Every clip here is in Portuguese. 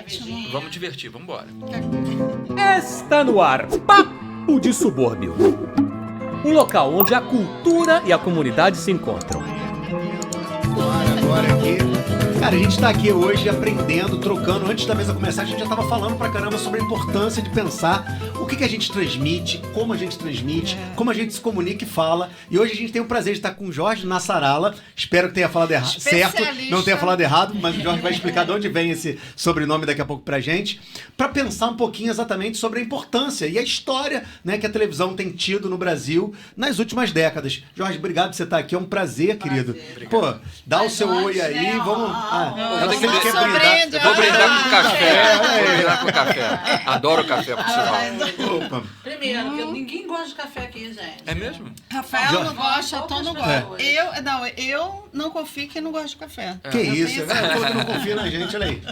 ótimo. Vamos divertir, vamos embora. Está no ar Papo de Subúrbio. Um local onde a cultura e a comunidade se encontram. Agora aqui. Cara, a gente tá aqui hoje aprendendo, trocando. Antes da mesa começar, a gente já tava falando pra caramba sobre a importância de pensar o que a gente transmite, como a gente transmite, como a gente se comunica e fala. E hoje a gente tem o prazer de estar com o Jorge Nassarala. Espero que tenha falado certo, não tenha falado errado, mas o Jorge vai explicar de onde vem esse sobrenome daqui a pouco pra gente, pra pensar um pouquinho exatamente sobre a importância e a história, né, que a televisão tem tido no Brasil nas últimas décadas. Jorge, obrigado por você estar aqui, é um prazer, querido. Pô, dá o seu oi aí, vamos... Ela sempre quer brindar. Eu vou brindar com café. Vou brindar com café. Adoro café, por sinal. Opa. Primeiro, porque ninguém gosta de café aqui, gente. É mesmo? Rafael não gosta, Tom não gosta. Eu não confio que não gosto de café. Que isso, eu não confio na gente, olha aí.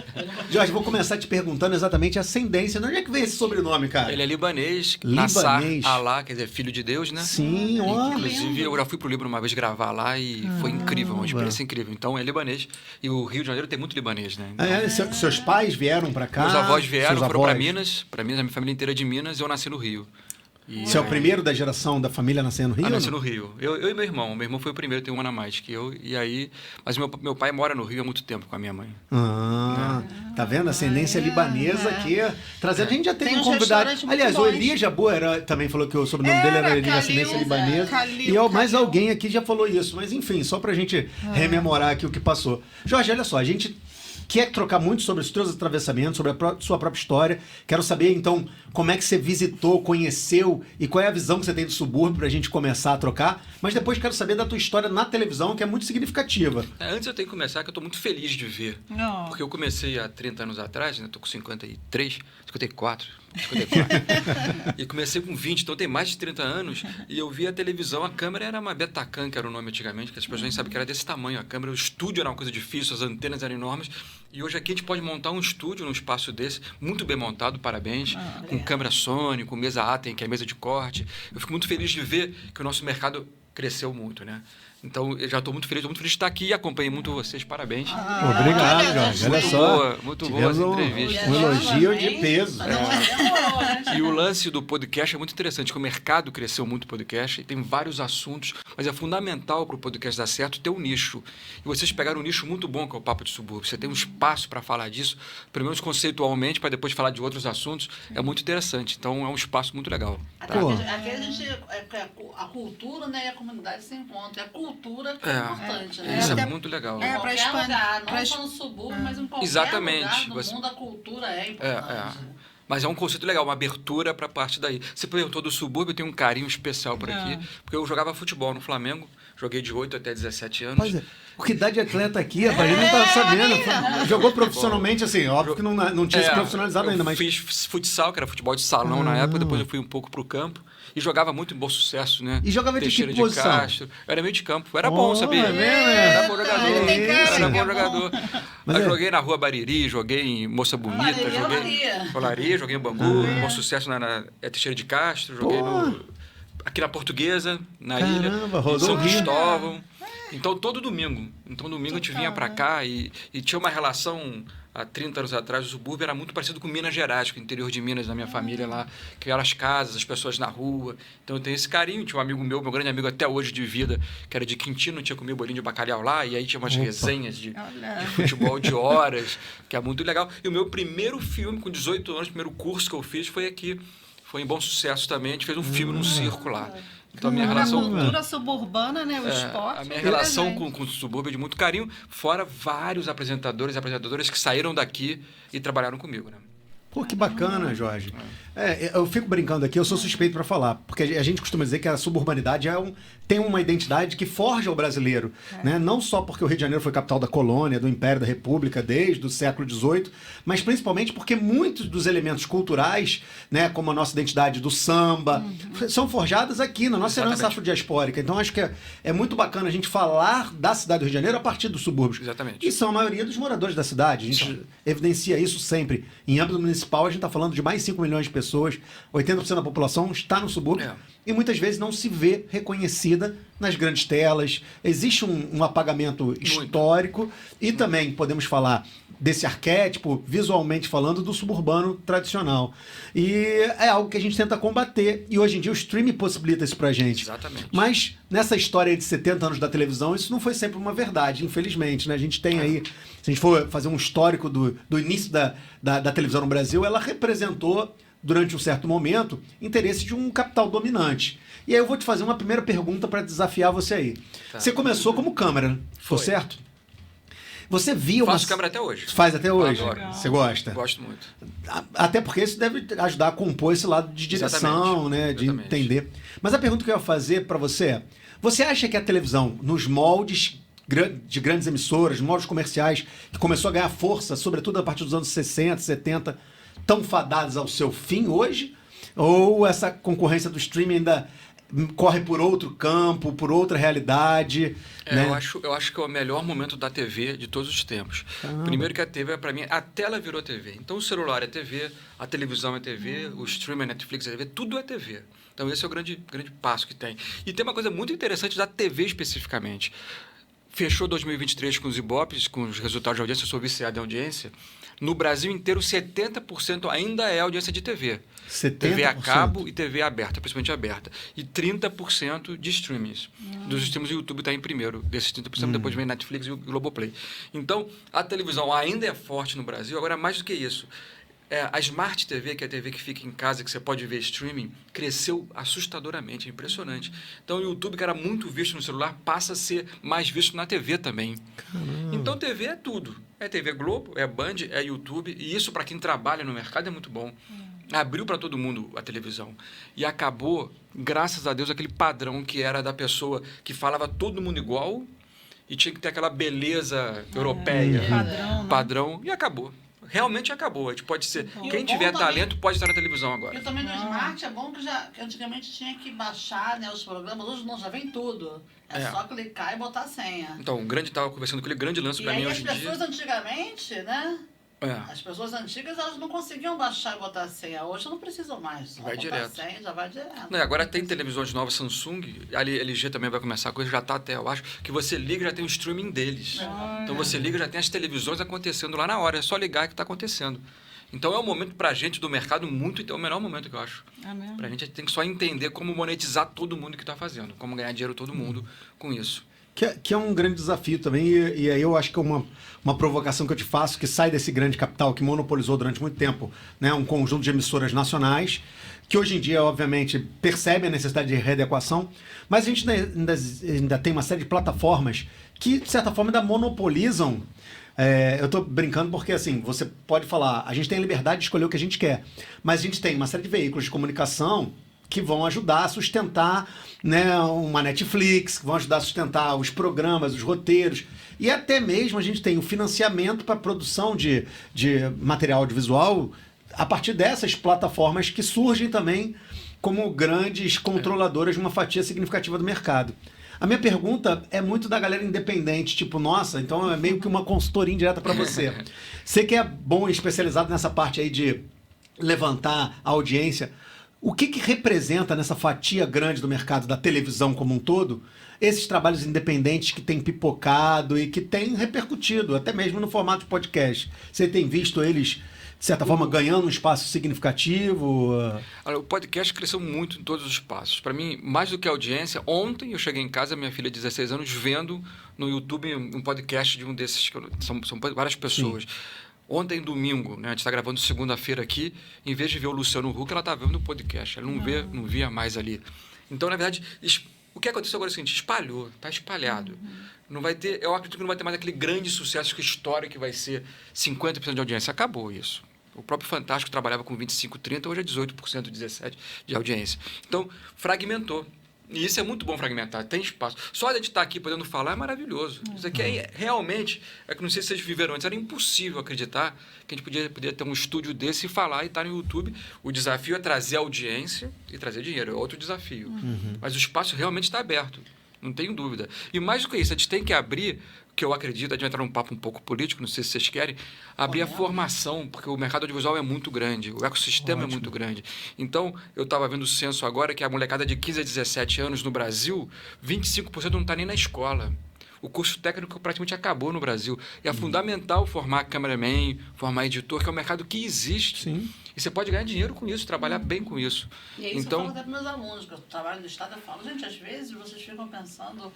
Jorge, vou começar te perguntando exatamente a ascendência. De onde é que vem esse sobrenome, cara? Ele é libanês. Libanês. Nassar Alá, quer dizer, filho de Deus, né? Sim, ó. Inclusive, eu já fui pro Líbano uma vez gravar lá e foi incrível, uma experiência incrível. Então, é libanês. E o Rio de Janeiro tem muito libanês, né? Então, Seus pais vieram pra cá? meus avós vieram, Seus foram pra avós? Minas, a minha família inteira é de Minas, e eu nasci no Rio. Você é o primeiro da geração da família nascendo no Rio? Nasci no Rio. Eu e meu irmão. Meu irmão foi o primeiro, tem um ano a mais que eu. E aí, mas meu pai mora no Rio há muito tempo com a minha mãe. Tá vendo? Ascendência libanesa aqui. Trazendo. A gente já teve Tem um uns convidado. restaurantes muito Aliás, o bons. Elias Jabu também falou que o sobrenome dele era de ascendência libanesa. Khalil, Mais alguém aqui já falou isso. Mas enfim, só pra gente rememorar aqui o que passou. Jorge, olha só, a gente quer trocar muito sobre os seus atravessamentos, sobre a sua própria história. Quero saber, então, como é que você visitou, conheceu e qual é a visão que você tem do subúrbio pra gente começar a trocar. Mas depois quero saber da tua história na televisão, que é muito significativa. Antes eu tenho que começar, que eu tô muito feliz de ver. Não. Porque eu comecei há 30 anos atrás, né? Tô com 53, 54. E comecei com 20, então tem mais de 30 anos. E eu vi a televisão, a câmera era uma Betacam, que era o nome antigamente, que as pessoas nem sabem que era desse tamanho. A câmera, o estúdio era uma coisa difícil, as antenas eram enormes. E hoje aqui a gente pode montar um estúdio num espaço desse, muito bem montado, parabéns, com câmera Sony, com mesa Atem, que é mesa de corte. Eu fico muito feliz de ver que o nosso mercado cresceu muito, né? Então, eu já estou muito feliz de estar aqui e acompanhei muito vocês, parabéns. Obrigado, Jorge. Olha só. Muito boa essa entrevista. Um elogio de peso. E o lance do podcast é muito interessante, que o mercado cresceu muito o podcast, e tem vários assuntos, mas é fundamental para o podcast dar certo ter um nicho. E vocês pegaram um nicho muito bom, que é o Papo de Subúrbio. Você tem um espaço para falar disso, pelo menos conceitualmente, para depois falar de outros assuntos. É muito interessante. Então, é um espaço muito legal. Aqui a gente, a cultura, né, e a comunidade se encontram. A cultura que é importante, né? Isso Até- é muito legal. Em pra qualquer expandir- lugar, pra não es- só no subúrbio, mas em qualquer Exatamente. lugar do mundo, a cultura é importante. Mas é um conceito legal, uma abertura para a parte daí. Você perguntou do subúrbio, eu tenho um carinho especial por aqui, porque eu jogava futebol no Flamengo, joguei de 8 até 17 anos. Pois é. Que idade de atleta aqui, rapaz? Ele não tá sabendo. Jogou profissionalmente, assim, óbvio que não tinha se profissionalizado ainda, mas... Eu fiz futsal, que era futebol de salão na época, depois eu fui um pouco pro campo. E jogava muito em Bom Sucesso, né? E jogava de que Teixeira posição? Castro. Eu era meio de campo. Era bom, sabia? é mesmo? Era bom jogador. Ele tem cara, Era que bom é bom. jogador. Mas Eu é. joguei na Rua Bariri, joguei em Moça Bonita, Bariri é joguei Olaria. Olaria, joguei em Bangu, Bom Sucesso na Teixeira de Castro, joguei aqui na Portuguesa, na Caramba, ilha, em rodou São o Rio. Cristóvão. Então, todo domingo. Então, domingo a gente vinha pra cá e tinha uma relação... Há 30 anos atrás, o subúrbio era muito parecido com Minas Gerais, com o interior de Minas, da minha família lá, que eram as casas, as pessoas na rua. Então eu tenho esse carinho. Tinha um amigo meu grande amigo até hoje de vida, que era de Quintino, tinha comido bolinho de bacalhau lá, e aí tinha umas resenhas de futebol de horas, que é muito legal. E o meu primeiro filme, com 18 anos, o primeiro curso que eu fiz foi aqui. Foi em Bom Sucesso também, a gente fez um filme num circo lá. Então a minha relação... A cultura suburbana, né? O esporte. A minha relação com o subúrbio é de muito carinho, fora vários apresentadores e apresentadoras que saíram daqui e trabalharam comigo, né? Pô, que bacana, Jorge. Eu fico brincando aqui, eu sou suspeito para falar, porque a gente costuma dizer que a suburbanidade tem uma identidade que forja o brasileiro, né? Não só porque o Rio de Janeiro foi capital da colônia, do Império da República desde o século XVIII, mas principalmente porque muitos dos elementos culturais, né, como a nossa identidade do samba, são forjadas aqui na nossa herança afrodiaspórica. Então acho que é muito bacana a gente falar da cidade do Rio de Janeiro a partir dos subúrbios. Exatamente. E são a maioria dos moradores da cidade. A gente evidencia isso sempre. Em âmbito municipal, a gente está falando de mais de 5 milhões de pessoas, 80% da população está no subúrbio. e muitas vezes não se vê reconhecida nas grandes telas. Existe um apagamento histórico e também podemos falar desse arquétipo, visualmente falando, do suburbano tradicional. E é algo que a gente tenta combater. E hoje em dia o streaming possibilita isso pra gente. Exatamente. Mas nessa história de 70 anos da televisão, isso não foi sempre uma verdade, infelizmente. Né? A gente tem aí, se a gente for fazer um histórico do início da televisão no Brasil, ela representou, durante um certo momento, interesse de um capital dominante. E aí eu vou te fazer uma primeira pergunta para desafiar você aí. Tá. Você começou como câmera, tô certo? Você via Faço câmera até hoje. Faz até hoje? Adoro. Você gosta? Gosto muito. Até porque isso deve ajudar a compor esse lado de direção, né? De entender. Mas a pergunta que eu ia fazer para você é: você acha que a televisão, nos moldes de grandes emissoras, nos moldes comerciais, que começou a ganhar força, sobretudo a partir dos anos 60, 70, estão fadadas ao seu fim hoje? Ou essa concorrência do streaming ainda corre por outro campo, por outra realidade? Né? Eu acho que é o melhor momento da TV de todos os tempos. Primeiro que a TV, para mim, a tela virou TV. Então o celular é TV, a televisão é TV, o streaming, a Netflix é TV, tudo é TV. Então esse é o grande passo que tem. E tem uma coisa muito interessante da TV especificamente. Fechou 2023 com os Ibopes, com os resultados de audiência, eu sou viciado em audiência. No Brasil inteiro, 70% ainda é audiência de TV. 70%? TV a cabo e TV aberta, principalmente aberta. E 30% de streamings. Dos streams, o YouTube está em primeiro. Desses 30%, depois vem Netflix e o Globoplay. Então, a televisão ainda é forte no Brasil. Agora, mais do que isso, a Smart TV, que é a TV que fica em casa, que você pode ver streaming, cresceu assustadoramente, é impressionante. Então, o YouTube, que era muito visto no celular, passa a ser mais visto na TV também. Caramba. Então, TV é tudo. É TV Globo, é Band, é YouTube. E isso, para quem trabalha no mercado, é muito bom. Abriu para todo mundo a televisão. E acabou, graças a Deus, aquele padrão que era da pessoa que falava todo mundo igual e tinha que ter aquela beleza europeia. Padrão. E acabou. Realmente acabou. A gente pode ser. Quem tiver talento pode estar na televisão agora. E também no Smart é bom que antigamente tinha que baixar, né, os programas. Hoje não, já vem tudo. É só clicar e botar a senha. Então, estava conversando com ele, grande lance para mim hoje em dia. E as pessoas antigamente, né? As pessoas antigas, elas não conseguiam baixar e botar a senha. Hoje não precisam mais. Só vai direto. A senha, já vai direto. Não, agora tem televisões novas, Samsung, a LG também vai começar a coisa, já está até, eu acho, que você liga e já tem o streaming deles. Então você liga e já tem as televisões acontecendo lá na hora, é só ligar que está acontecendo. Então é um momento pra gente do mercado é o melhor momento que eu acho. Pra gente tem que só entender como monetizar todo mundo que está fazendo, como ganhar dinheiro todo mundo com isso. Que é um grande desafio também, e aí eu acho que é uma provocação que eu te faço, que sai desse grande capital que monopolizou durante muito tempo, né, um conjunto de emissoras nacionais, que hoje em dia, obviamente, percebem a necessidade de readequação, mas a gente ainda tem uma série de plataformas que, de certa forma, ainda monopolizam. Eu estou brincando porque, assim, você pode falar, a gente tem a liberdade de escolher o que a gente quer, mas a gente tem uma série de veículos de comunicação que vão ajudar a sustentar, né, uma Netflix, que vão ajudar a sustentar os programas, os roteiros. E até mesmo a gente tem o financiamento para a produção de material audiovisual a partir dessas plataformas que surgem também como grandes controladoras de uma fatia significativa do mercado. A minha pergunta é muito da galera independente, tipo, nossa, então é meio que uma consultoria indireta para você. Você que é bom e especializado nessa parte aí de levantar a audiência, o que representa nessa fatia grande do mercado da televisão como um todo, esses trabalhos independentes que têm pipocado e que têm repercutido, até mesmo no formato de podcast? Você tem visto eles, de certa forma, ganhando um espaço significativo? Olha, o podcast cresceu muito em todos os espaços. Para mim, mais do que audiência, ontem eu cheguei em casa, minha filha de 16 anos, vendo no YouTube um podcast de um desses, são várias pessoas. Sim. Ontem, domingo, né, a gente está gravando segunda-feira aqui, em vez de ver o Luciano Huck, ela está vendo o podcast. Ela não via mais ali. Então, na verdade, o que aconteceu agora é o seguinte, espalhou, está espalhado. Não vai ter, eu acredito que não vai ter mais aquele grande sucesso histórico que vai ser 50% de audiência. Acabou isso. O próprio Fantástico trabalhava com 25%, 30%, hoje é 18%, 17% de audiência. Então, fragmentou. E isso é muito bom fragmentar, tem espaço. Só a gente estar aqui podendo falar é maravilhoso. Isso aqui realmente, que não sei se vocês viveram antes, era impossível acreditar que a gente podia ter um estúdio desse e falar e estar no YouTube. O desafio é trazer audiência e trazer dinheiro, é outro desafio. Mas o espaço realmente está aberto, não tenho dúvida. E mais do que isso, a gente tem que abrir, que eu acredito, a gente vai entrar num papo um pouco político, não sei se vocês querem, abrir a formação, porque o mercado audiovisual é muito grande, o ecossistema é muito grande. Então, eu estava vendo o censo agora que a molecada de 15 a 17 anos no Brasil, 25% não está nem na escola. O curso técnico praticamente acabou no Brasil. E é fundamental formar cameraman, formar editor, que é um mercado que existe. Sim. E você pode ganhar dinheiro com isso, trabalhar bem com isso. E aí então, eu falo até para meus alunos, que eu trabalho no Estado, eu falo, gente, às vezes vocês ficam pensando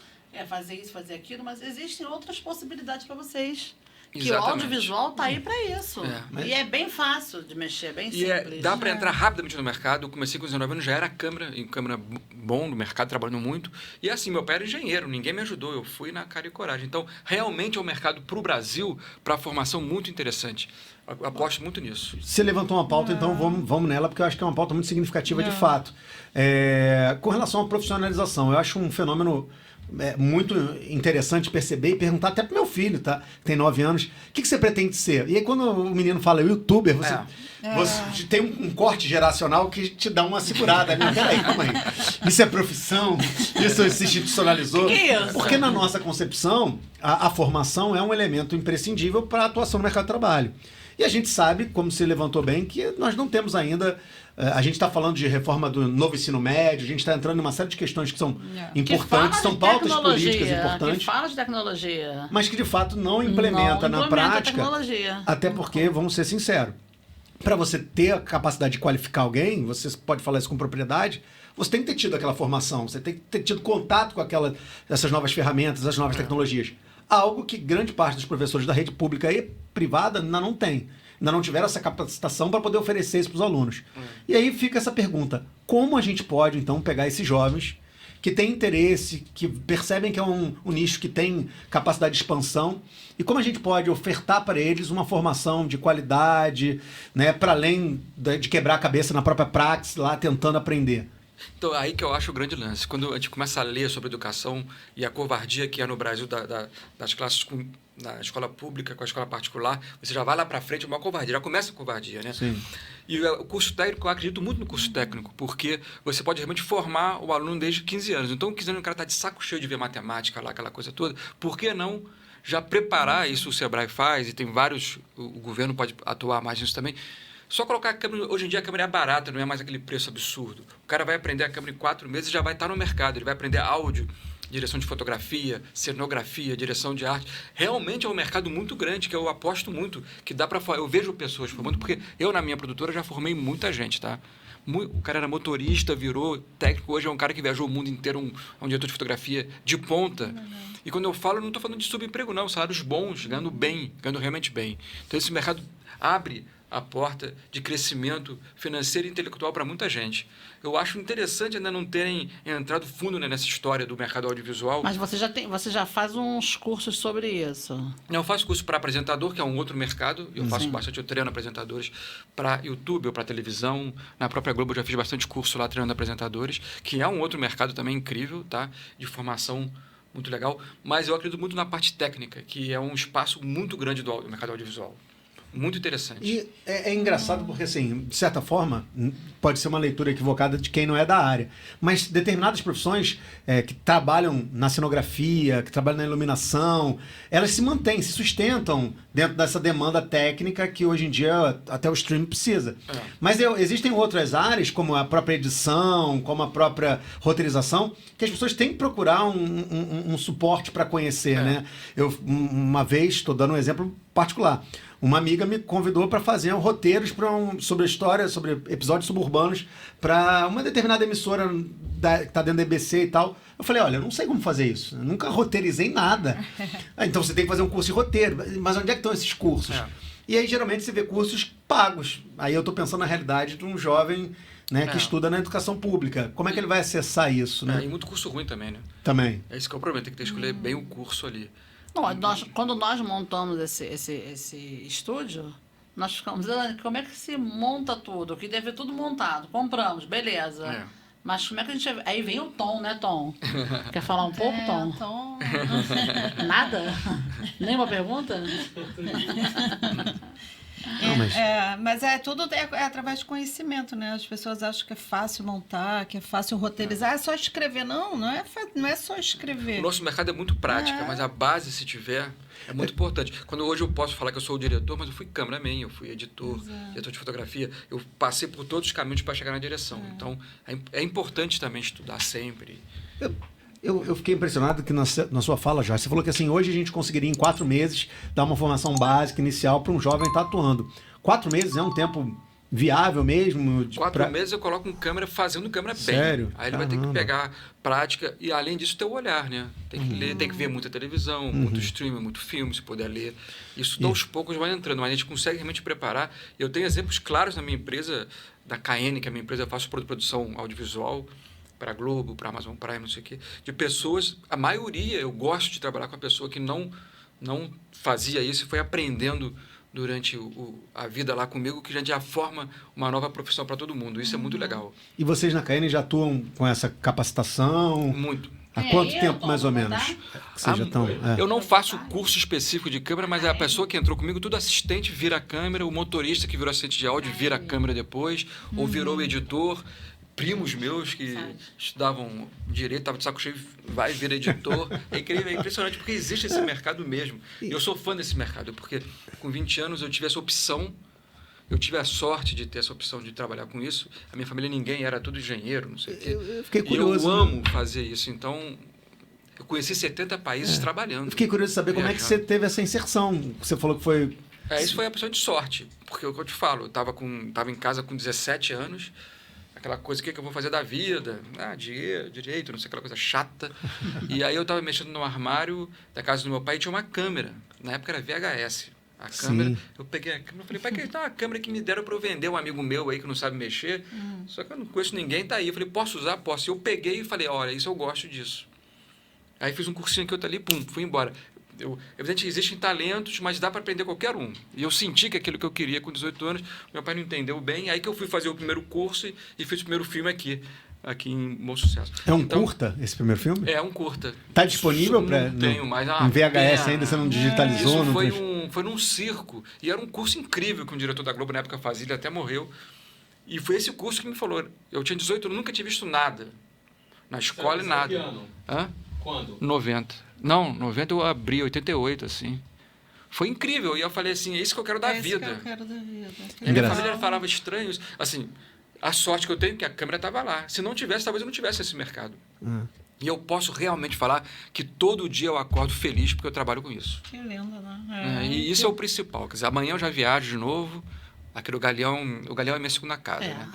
fazer isso, fazer aquilo, mas existem outras possibilidades para vocês. Que o audiovisual tá aí para isso. E é bem fácil de mexer, bem simples. Dá para entrar rapidamente no mercado. Eu comecei com 19 anos, já era câmera bom no mercado, trabalhando muito. E assim, meu pai era engenheiro, ninguém me ajudou, eu fui na cara e coragem. Então, realmente é um mercado para o Brasil, para a formação muito interessante. Eu aposto muito nisso. Você levantou uma pauta, então vamos nela, porque eu acho que é uma pauta muito significativa de fato. Com relação à profissionalização, eu acho um fenômeno muito interessante perceber e perguntar até pro meu filho, tá? Que tem 9 anos, o que você pretende ser? E aí quando o menino fala youtuber, você tem um corte geracional que te dá uma segurada ali. Peraí, calma aí. Isso é profissão? Isso se institucionalizou? Que é isso? Porque na nossa concepção, a formação é um elemento imprescindível para a atuação no mercado de trabalho. E a gente sabe, como você levantou bem, que nós não temos ainda... A gente está falando de reforma do novo ensino médio, a gente está entrando em uma série de questões que são importantes, são pautas políticas importantes. Que fala de tecnologia. Mas que, de fato, não implementa na prática. Até porque, vamos ser sinceros, para você ter a capacidade de qualificar alguém, você pode falar isso com propriedade, você tem que ter tido aquela formação, você tem que ter tido contato com essas novas ferramentas, as novas tecnologias. Algo que grande parte dos professores da rede pública e privada ainda não tem. Ainda não tiveram essa capacitação para poder oferecer isso para os alunos. E aí fica essa pergunta, como a gente pode, então, pegar esses jovens que têm interesse, que percebem que é um nicho que tem capacidade de expansão, e como a gente pode ofertar para eles uma formação de qualidade, né, para além de quebrar a cabeça na própria praxis, lá tentando aprender? Então, aí que eu acho o grande lance. Quando a gente começa a ler sobre educação e a covardia que é no Brasil das classes na escola pública com a escola particular, você já vai lá para frente, é uma covardia, já começa a covardia, né? Sim. E o curso técnico, eu acredito muito no curso técnico, porque você pode realmente formar o aluno desde 15 anos. Então, 15 anos o cara está de saco cheio de ver matemática lá, aquela coisa toda, por que não já preparar isso? O Sebrae faz, e tem vários, o governo pode atuar mais nisso também. Só colocar a câmera, hoje em dia a câmera é barata, não é mais aquele preço absurdo. O cara vai aprender a câmera em 4 meses e já vai estar no mercado, ele vai aprender áudio, direção de fotografia, cenografia, direção de arte. Realmente é um mercado muito grande, que eu aposto muito, que dá para... Eu vejo pessoas formando, porque eu na minha produtora já formei muita gente, tá? O cara era motorista, virou técnico, hoje é um cara que viajou o mundo inteiro, um diretor de fotografia de ponta. E quando eu falo, eu não estou falando de subemprego não, salários bons, ganhando bem, ganhando realmente bem. Então esse mercado abre a porta de crescimento financeiro e intelectual para muita gente. Eu acho interessante ainda não terem entrado fundo, né, nessa história do mercado audiovisual. Mas você já faz uns cursos sobre isso? Não, eu faço curso para apresentador, que é um outro mercado. Eu faço bastante, eu treino apresentadores para YouTube ou para televisão. Na própria Globo eu já fiz bastante curso lá treinando apresentadores, que é um outro mercado também incrível, tá? De formação muito legal. Mas eu acredito muito na parte técnica, que é um espaço muito grande do mercado audiovisual. Muito interessante. E é engraçado porque, assim, de certa forma, pode ser uma leitura equivocada de quem não é da área, mas determinadas profissões que trabalham na cenografia, que trabalham na iluminação, elas se mantêm, se sustentam dentro dessa demanda técnica que hoje em dia até o streaming precisa. Mas existem outras áreas, como a própria edição, como a própria roteirização, que as pessoas têm que procurar um suporte para conhecer, né? Eu, uma vez, estou dando um exemplo particular, uma amiga me convidou para fazer roteiros sobre a história, sobre episódios suburbanos, para uma determinada emissora que está dentro da EBC e tal. Eu falei, olha, eu não sei como fazer isso, eu nunca roteirizei nada. Então você tem que fazer um curso de roteiro. Mas onde é que estão esses cursos? E aí geralmente você vê cursos pagos. Aí eu estou pensando na realidade de um jovem, né, que estuda na educação pública. Como é que ele vai acessar isso? Né? E muito curso ruim também, né? Também. É isso que é o problema, tem que escolher bem o curso ali. Não, quando nós montamos esse estúdio, nós ficamos, como é que se monta tudo? Que deve tudo montado. Compramos, beleza. Mas como é que a gente... Aí vem o Tom, né, Tom? Quer falar um pouco, Tom? Tom... Nada? Nenhuma pergunta? Mas é tudo através de conhecimento, né? As pessoas acham que é fácil montar, que é fácil roteirizar, é só escrever. Não é só escrever. O nosso mercado é muito prática, mas a base, se tiver, é muito importante. Quando hoje eu posso falar que eu sou o diretor, mas eu fui cameraman, eu fui editor de fotografia, eu passei por todos os caminhos para chegar na direção. Então, é importante também estudar sempre. Eu fiquei impressionado que na sua fala, Jorge, você falou que assim, hoje a gente conseguiria em 4 meses dar uma formação básica, inicial, para um jovem estar atuando. 4 meses é um tempo viável mesmo? 4 meses eu coloco fazendo câmera bem. Sério? Aí ele vai ter que pegar prática e, além disso, ter o olhar, né? Tem que ler, tem que ver muita televisão, muito streaming, muito filme, se puder ler. Isso, aos poucos, vai entrando, mas a gente consegue realmente preparar. Eu tenho exemplos claros na minha empresa, da KN, que é a minha empresa, eu faço produção audiovisual, para a Globo, para a Amazon Prime, não sei o quê, de pessoas, a maioria, eu gosto de trabalhar com a pessoa que não fazia isso e foi aprendendo durante a vida lá comigo, que já forma uma nova profissão para todo mundo. Isso é muito legal. E vocês na KN já atuam com essa capacitação? Muito. Há quanto tempo, mais ou menos? Que vocês já estão, Eu não faço curso específico de câmera, mas a pessoa que entrou comigo, tudo assistente vira a câmera, o motorista que virou assistente de áudio vira a câmera depois, ou virou editor. Primos meus que estudavam direito, estavam de saco cheio, vai vir editor. É incrível, é impressionante, porque existe esse mercado mesmo. E eu sou fã desse mercado, porque com 20 anos eu tive essa opção, eu tive a sorte de ter essa opção de trabalhar com isso. A minha família, ninguém era tudo engenheiro, não sei o quê. Eu fiquei curioso. E eu amo fazer isso, então... Eu conheci 70 países trabalhando. Eu fiquei curioso de saber como é que você teve essa inserção. Você falou que foi... Isso foi a opção de sorte, porque é o que eu te falo, eu estava em casa com 17 anos, aquela coisa, o que eu vou fazer da vida? Direito, não sei, aquela coisa chata. E aí eu estava mexendo no armário da casa do meu pai e tinha uma câmera. Na época era VHS. A câmera, eu peguei a câmera e falei, pai, que tá uma câmera que me deram para eu vender, um amigo meu aí que não sabe mexer, só que eu não conheço ninguém, tá aí. Eu falei, posso usar? Posso. E eu peguei e falei, olha, isso eu gosto disso. Aí fiz um cursinho aqui, outro ali, fui embora. Evidentemente, existem talentos, mas dá para aprender qualquer um. E eu senti que aquilo que eu queria com 18 anos, meu pai não entendeu bem, aí que eu fui fazer o primeiro curso e fiz o primeiro filme aqui em Bom Sucesso. É um curta esse primeiro filme? É um curta. Está disponível para... Não tenho mais. Em VHS ainda, você não digitalizou? Isso foi num circo, e era um curso incrível que um diretor da Globo na época fazia, ele até morreu. E foi esse curso que me falou, eu tinha 18 anos, nunca tinha visto nada. Na escola e nada. Hã? Quando? 90. Não, 90 eu abri, 88, assim. Foi incrível. E eu falei assim, é isso que eu quero da vida. É isso que eu quero da vida. E minha família falava estranho. Assim, a sorte que eu tenho é que a câmera estava lá. Se não tivesse, talvez eu não tivesse esse mercado. E eu posso realmente falar que todo dia eu acordo feliz porque eu trabalho com isso. Que lindo, né? E isso é o principal. Quer dizer, amanhã eu já viajo de novo. Aquele o Galeão é minha segunda casa, né?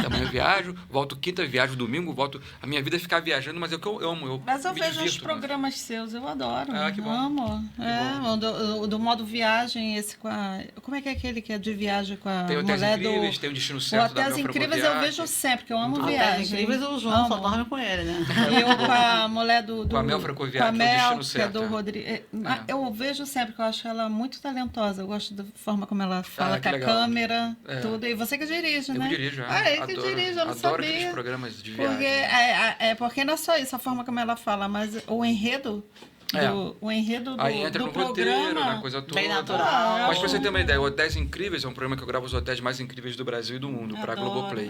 Amanhã eu viajo, volto quinta, viajo domingo, volto... A minha vida é ficar viajando, mas é o que eu amo. Mas eu vejo os programas seus, eu adoro. Que bom. Amo. Do modo viagem, esse com a... Como é que é aquele que é de viagem com a tem mulher Incríveis, tem o Destino Certo da Hotéis Incríveis eu vejo sempre, porque eu amo viagem. Incríveis o João só dorme com ele, né? Eu com a mulher do com a Mel Francoviato, com a Mel, Destino Certo. Que é do Rodrigo. Eu vejo sempre, porque eu acho ela muito talentosa. Eu gosto da forma como ela fala com a câmera, tudo. E você que dirige, né? Eu dirijo, ele que dirige, eu não adoro sabia. aqueles programas de viagem. Porque não é só isso, a forma como ela fala, mas o enredo Aí entra do no programa, roteiro, na coisa toda. Bem natural. Mas pra você ter uma ideia, Hotéis Incríveis é um programa que eu gravo os hotéis mais incríveis do Brasil e do mundo, para a Globoplay.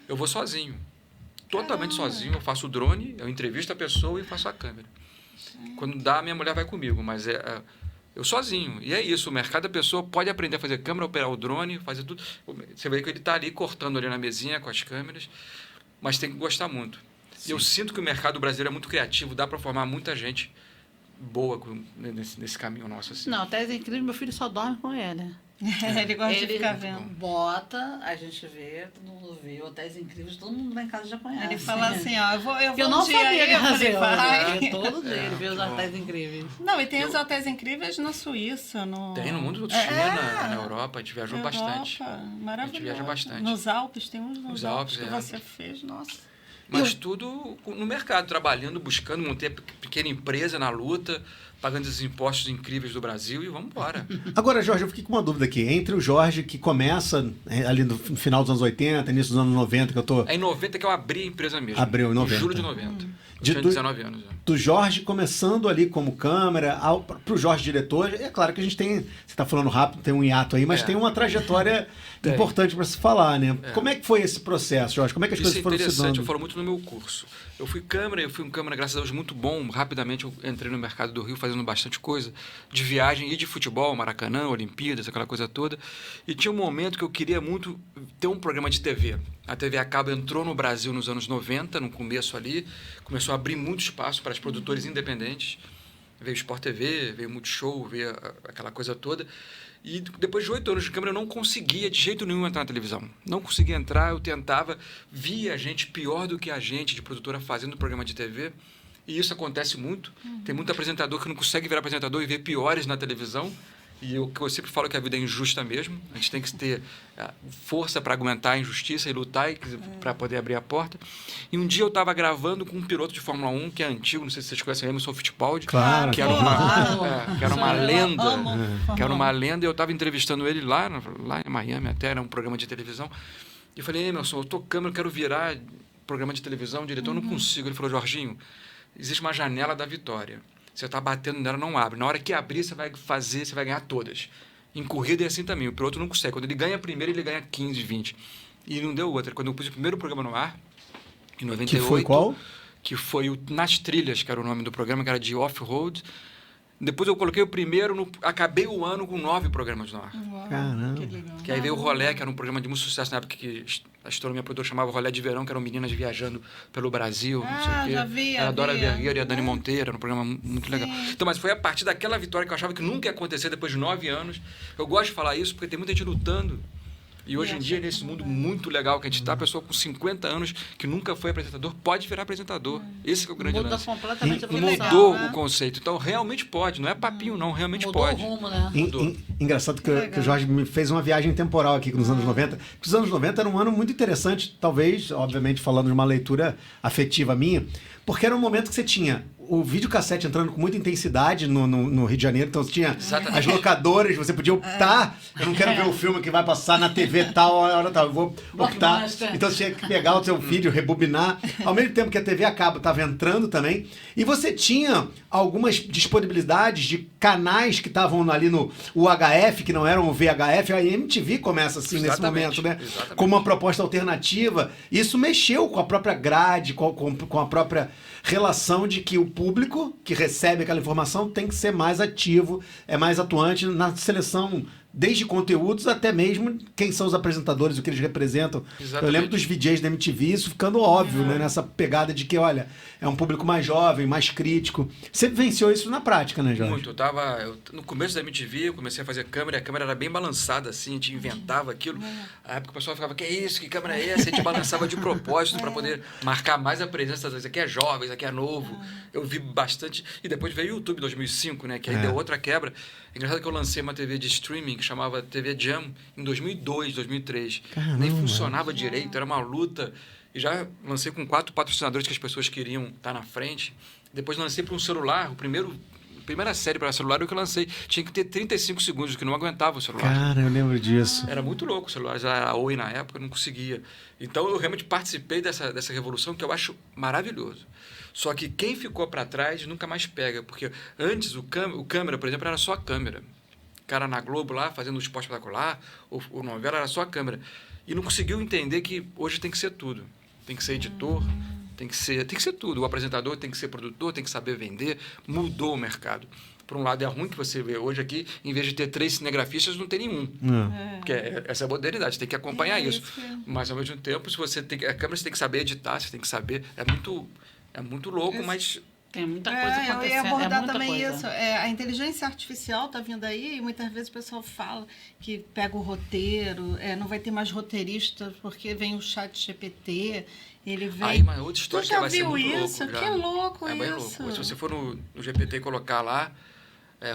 Eu vou sozinho. Totalmente sozinho. Eu faço o drone, eu entrevisto a pessoa e faço a câmera. Quando dá, minha mulher vai comigo, mas eu sozinho. E é isso, o mercado da pessoa pode aprender a fazer câmera, operar o drone, fazer tudo. Você vê que ele está ali cortando ali na mesinha com as câmeras, mas tem que gostar muito. E eu sinto que o mercado brasileiro é muito criativo, dá para formar muita gente boa nesse caminho nosso. Assim. Não, Hotéis Incríveis, meu filho só dorme com ele. Ele gosta de ficar vendo. Bota, a gente vê, todo mundo vê, Hotéis Incríveis, todo mundo lá em casa já conhece. Ele fala assim, eu vou não um dia sabia aí, eu falei, vai. Todo dia ele vê os Hotéis Incríveis. Não, e tem os Hotéis Incríveis na Suíça. Tem no mundo todo, China, na Europa, a gente viajou bastante. Maravilhoso. A gente viaja bastante. Nos Alpes, tem uns nos Alpes que você fez, nossa. Mas tudo no mercado, trabalhando, buscando, manter a pequena empresa na luta, pagando esses impostos incríveis do Brasil e vamos embora. Agora, Jorge, eu fiquei com uma dúvida aqui. Entre o Jorge que começa ali no final dos anos 80, início dos anos 90, que eu tô... É em 90 que eu abri a empresa mesmo. Abriu em 90. Em julho de 90. Eu tinha 19 anos. Do Jorge começando ali como câmera, pro Jorge diretor, é claro que a gente tem, você está falando rápido, tem um hiato aí, mas tem uma trajetória importante para se falar, né? Como é que foi esse processo, Jorge? Como é que as coisas foram se dando? Isso é interessante, eu falo muito no meu curso. Eu fui um câmera, graças a Deus, muito bom. Rapidamente eu entrei no mercado do Rio fazendo bastante coisa, de viagem e de futebol, Maracanã, Olimpíadas, aquela coisa toda. E tinha um momento que eu queria muito ter um programa de TV. A TV a cabo entrou no Brasil nos anos 90, no começo ali, começou a abrir muito espaço para os produtores independentes. Veio Sport TV, veio Multishow, veio aquela coisa toda. E depois de 8 anos de câmera, eu não conseguia de jeito nenhum entrar na televisão. Não conseguia entrar, eu tentava, via gente pior do que a gente, de produtora, fazendo programa de TV. E isso acontece muito. Tem muito apresentador que não consegue virar apresentador e ver piores na televisão. E eu sempre falo que a vida é injusta mesmo. A gente tem que ter força para aguentar a injustiça e lutar para poder abrir a porta. E um dia eu estava gravando com um piloto de Fórmula 1, que é antigo, não sei se vocês conhecem, Emerson Fittipaldi. Claro. Que era uma lenda. Que era uma lenda. E eu estava entrevistando ele lá em Miami, até era um programa de televisão. E eu falei, Emerson, eu tô câmera, eu quero virar programa de televisão, diretor, eu não consigo. Ele falou, Jorginho, existe uma janela da vitória. Você está batendo nela, não abre. Na hora que abrir, você vai ganhar todas. Em corrida é assim também, o piloto não consegue. Quando ele ganha a primeira, ele ganha 15, 20. E não deu outra. Quando eu pus o primeiro programa no ar, em 98... Que foi qual? Que foi o Nas Trilhas, que era o nome do programa, que era de off-road. Depois eu coloquei o primeiro, acabei o ano com 9 programas no ar. Uau, Caramba. que legal. Que aí veio o Rolé, que era um programa de muito sucesso na época que a Astronomia Produtora chamava Rolé de Verão, que eram meninas viajando pelo Brasil, não sei o quê. Já vi. Era a Dora Vergueiro e a Dani Monteiro, era um programa muito legal. Então, mas foi a partir daquela vitória que eu achava que nunca ia acontecer depois de 9 anos. Eu gosto de falar isso porque tem muita gente lutando. E hoje em dia, nesse mundo muito legal que a gente está, a pessoa com 50 anos que nunca foi apresentador pode virar apresentador. Esse que é o grande lance. Muda completamente a Mudou o conceito. Então, realmente pode. Não é papinho, não. Realmente pode. Mudou o rumo, né? Engraçado que o Jorge me fez uma viagem temporal aqui nos anos 90. Porque os anos 90 era um ano muito interessante, talvez, obviamente, falando de uma leitura afetiva minha, porque era um momento que você tinha o videocassete entrando com muita intensidade no Rio de Janeiro, então você tinha as locadoras, você podia optar, eu não quero ver o filme que vai passar na TV tal, hora tal, eu vou optar. Então você tinha que pegar o seu vídeo, rebobinar, ao mesmo tempo que a TV a cabo estava entrando também, e você tinha algumas disponibilidades de canais que estavam ali no UHF, que não eram o VHF, a MTV começa assim nesse momento, né? Exatamente. Como uma proposta alternativa. Isso mexeu com a própria grade, com a própria relação de que o público que recebe aquela informação tem que ser mais ativo, é mais atuante na seleção, desde conteúdos até mesmo quem são os apresentadores, o que eles representam. Exatamente. Eu lembro dos VJs da MTV, isso ficando óbvio, né? Nessa pegada de que, olha, é um público mais jovem, mais crítico. Você venceu isso na prática, né, Jorge? Muito. No começo da MTV, eu comecei a fazer câmera, a câmera era bem balançada, assim, a gente inventava aquilo. Na época o pessoal ficava, que é isso? Que câmera é essa? A gente balançava de propósito para poder marcar mais a presença. Isso aqui é jovem, isso aqui é novo. Eu vi bastante. E depois veio o YouTube 2005, né? Que aí deu outra quebra. É engraçado que eu lancei uma TV de streaming que chamava TV Jam em 2002, 2003. Caramba. Nem funcionava direito, era uma luta. E já lancei com 4 patrocinadores que as pessoas queriam estar na frente. Depois lancei para um celular, a primeira série para celular que eu lancei. Tinha que ter 35 segundos, que não aguentava o celular. Cara, eu lembro disso. Era muito louco o celular, já era Oi na época, eu não conseguia. Então eu realmente participei dessa revolução que eu acho maravilhoso. Só que quem ficou para trás nunca mais pega, porque antes o câmera, por exemplo, era só a câmera. O cara na Globo lá, fazendo o esporte espetacular, o novela era só a câmera. E não conseguiu entender que hoje tem que ser tudo. Tem que ser editor, tem que ser tudo. O apresentador tem que ser produtor, tem que saber vender. Mudou o mercado. Por um lado, é ruim que você vê hoje aqui, em vez de ter 3 cinegrafistas, não tem nenhum. Porque essa é a modernidade, você tem que acompanhar isso. Mas, ao mesmo tempo, a câmera você tem que saber editar, você tem que saber. É muito louco, mas... Tem muita coisa acontecendo. Eu ia abordar muita também coisa. isso. A inteligência artificial está vindo aí e muitas vezes o pessoal fala que pega o roteiro, não vai ter mais roteirista porque vem o chat GPT, ele vem... Aí, uma outra história Tu que já vai ser viu muito isso? louco. Que louco é isso. bem louco. Se você for no GPT e colocar lá,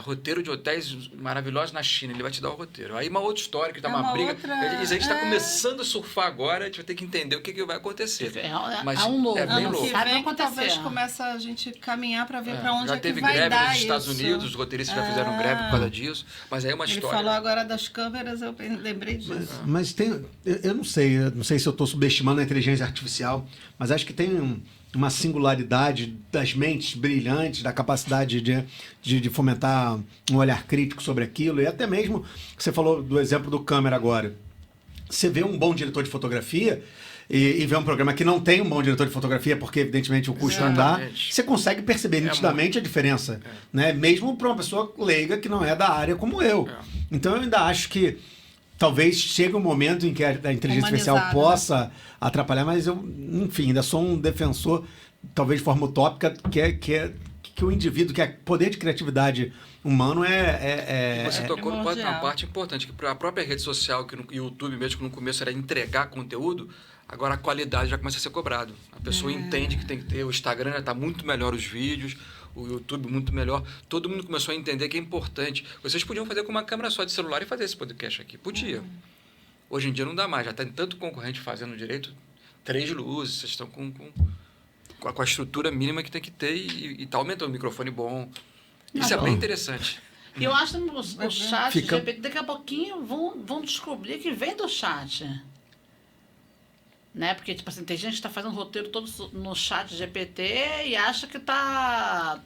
roteiro de hotéis maravilhosos na China, ele vai te dar o roteiro. Aí uma outra história que dá uma briga. Isso a gente está começando a surfar agora, a gente vai ter que entender o que vai acontecer. Mas um louco. é bem Ano louco. que Sabe vem, acontecer. talvez começa a gente caminhar para ver para onde já é que teve vai greve dar nos Estados isso. Unidos, os roteiristas já fizeram greve por causa disso, mas aí é uma Ele história. falou agora das câmeras, eu lembrei disso. Mas tem, eu não sei se eu estou subestimando a inteligência artificial, mas acho que tem uma singularidade das mentes brilhantes, da capacidade de fomentar um olhar crítico sobre aquilo, e até mesmo, você falou do exemplo do câmera agora. Você vê um bom diretor de fotografia e vê um programa que não tem um bom diretor de fotografia, porque evidentemente o custo não dá, você consegue perceber nitidamente a diferença, né? Mesmo para uma pessoa leiga que não é da área como eu. Então eu ainda acho que talvez chegue um momento em que a inteligência artificial possa atrapalhar, mas eu, enfim, ainda sou um defensor, talvez de forma utópica, que o indivíduo, que o poder de criatividade humano Você tocou numa parte importante, que a própria rede social, que no YouTube mesmo, que no começo era entregar conteúdo, agora a qualidade já começa a ser cobrado. A pessoa entende que tem que ter, o Instagram já está muito melhor os vídeos, o YouTube muito melhor. Todo mundo começou a entender que é importante. Vocês podiam fazer com uma câmera só de celular e fazer esse podcast aqui. Podia. Hoje em dia não dá mais. Já tem tanto concorrente fazendo direito. 3 luzes. Vocês estão com a estrutura mínima que tem que ter e tá aumentando o microfone bom. Isso é bem interessante. E eu acho que o chat GPT, daqui a pouquinho vão descobrir que vem do chat. Né? Porque, tipo assim, tem gente que está fazendo roteiro todo no chat GPT e acha que tá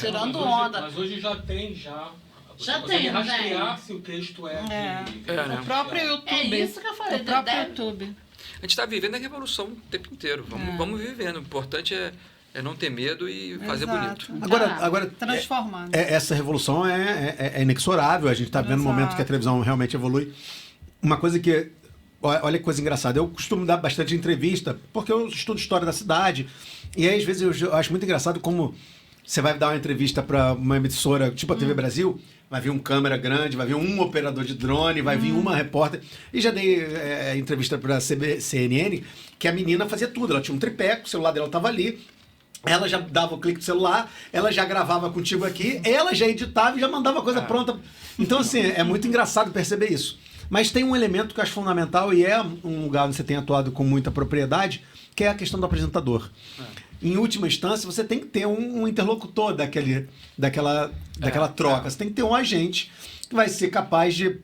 tirando onda. Mas hoje já tem, Já você tem, rastrear se o texto né? O próprio YouTube. É isso que eu falei. O próprio YouTube. A gente está vivendo a revolução o tempo inteiro. Vamos vivendo. O importante é não ter medo e fazer bonito. Agora transformando. Essa revolução é inexorável. A gente está vendo o momento que a televisão realmente evolui. Uma coisa que... Olha que coisa engraçada. Eu costumo dar bastante entrevista, porque eu estudo história da cidade. E aí, às vezes, eu acho muito engraçado como você vai dar uma entrevista para uma emissora, tipo a TV Brasil, vai vir um câmera grande, vai vir um operador de drone, vai vir uma repórter. E já dei entrevista para a CNN, que a menina fazia tudo. Ela tinha um tripé, o celular dela estava ali. Ela já dava o clique do celular, ela já gravava contigo aqui, ela já editava e já mandava a coisa pronta. Então, assim, é muito engraçado perceber isso. Mas tem um elemento que eu acho fundamental e é um lugar onde você tem atuado com muita propriedade, que é a questão do apresentador. Em última instância, você tem que ter um interlocutor daquela troca. Você tem que ter um agente que vai ser capaz de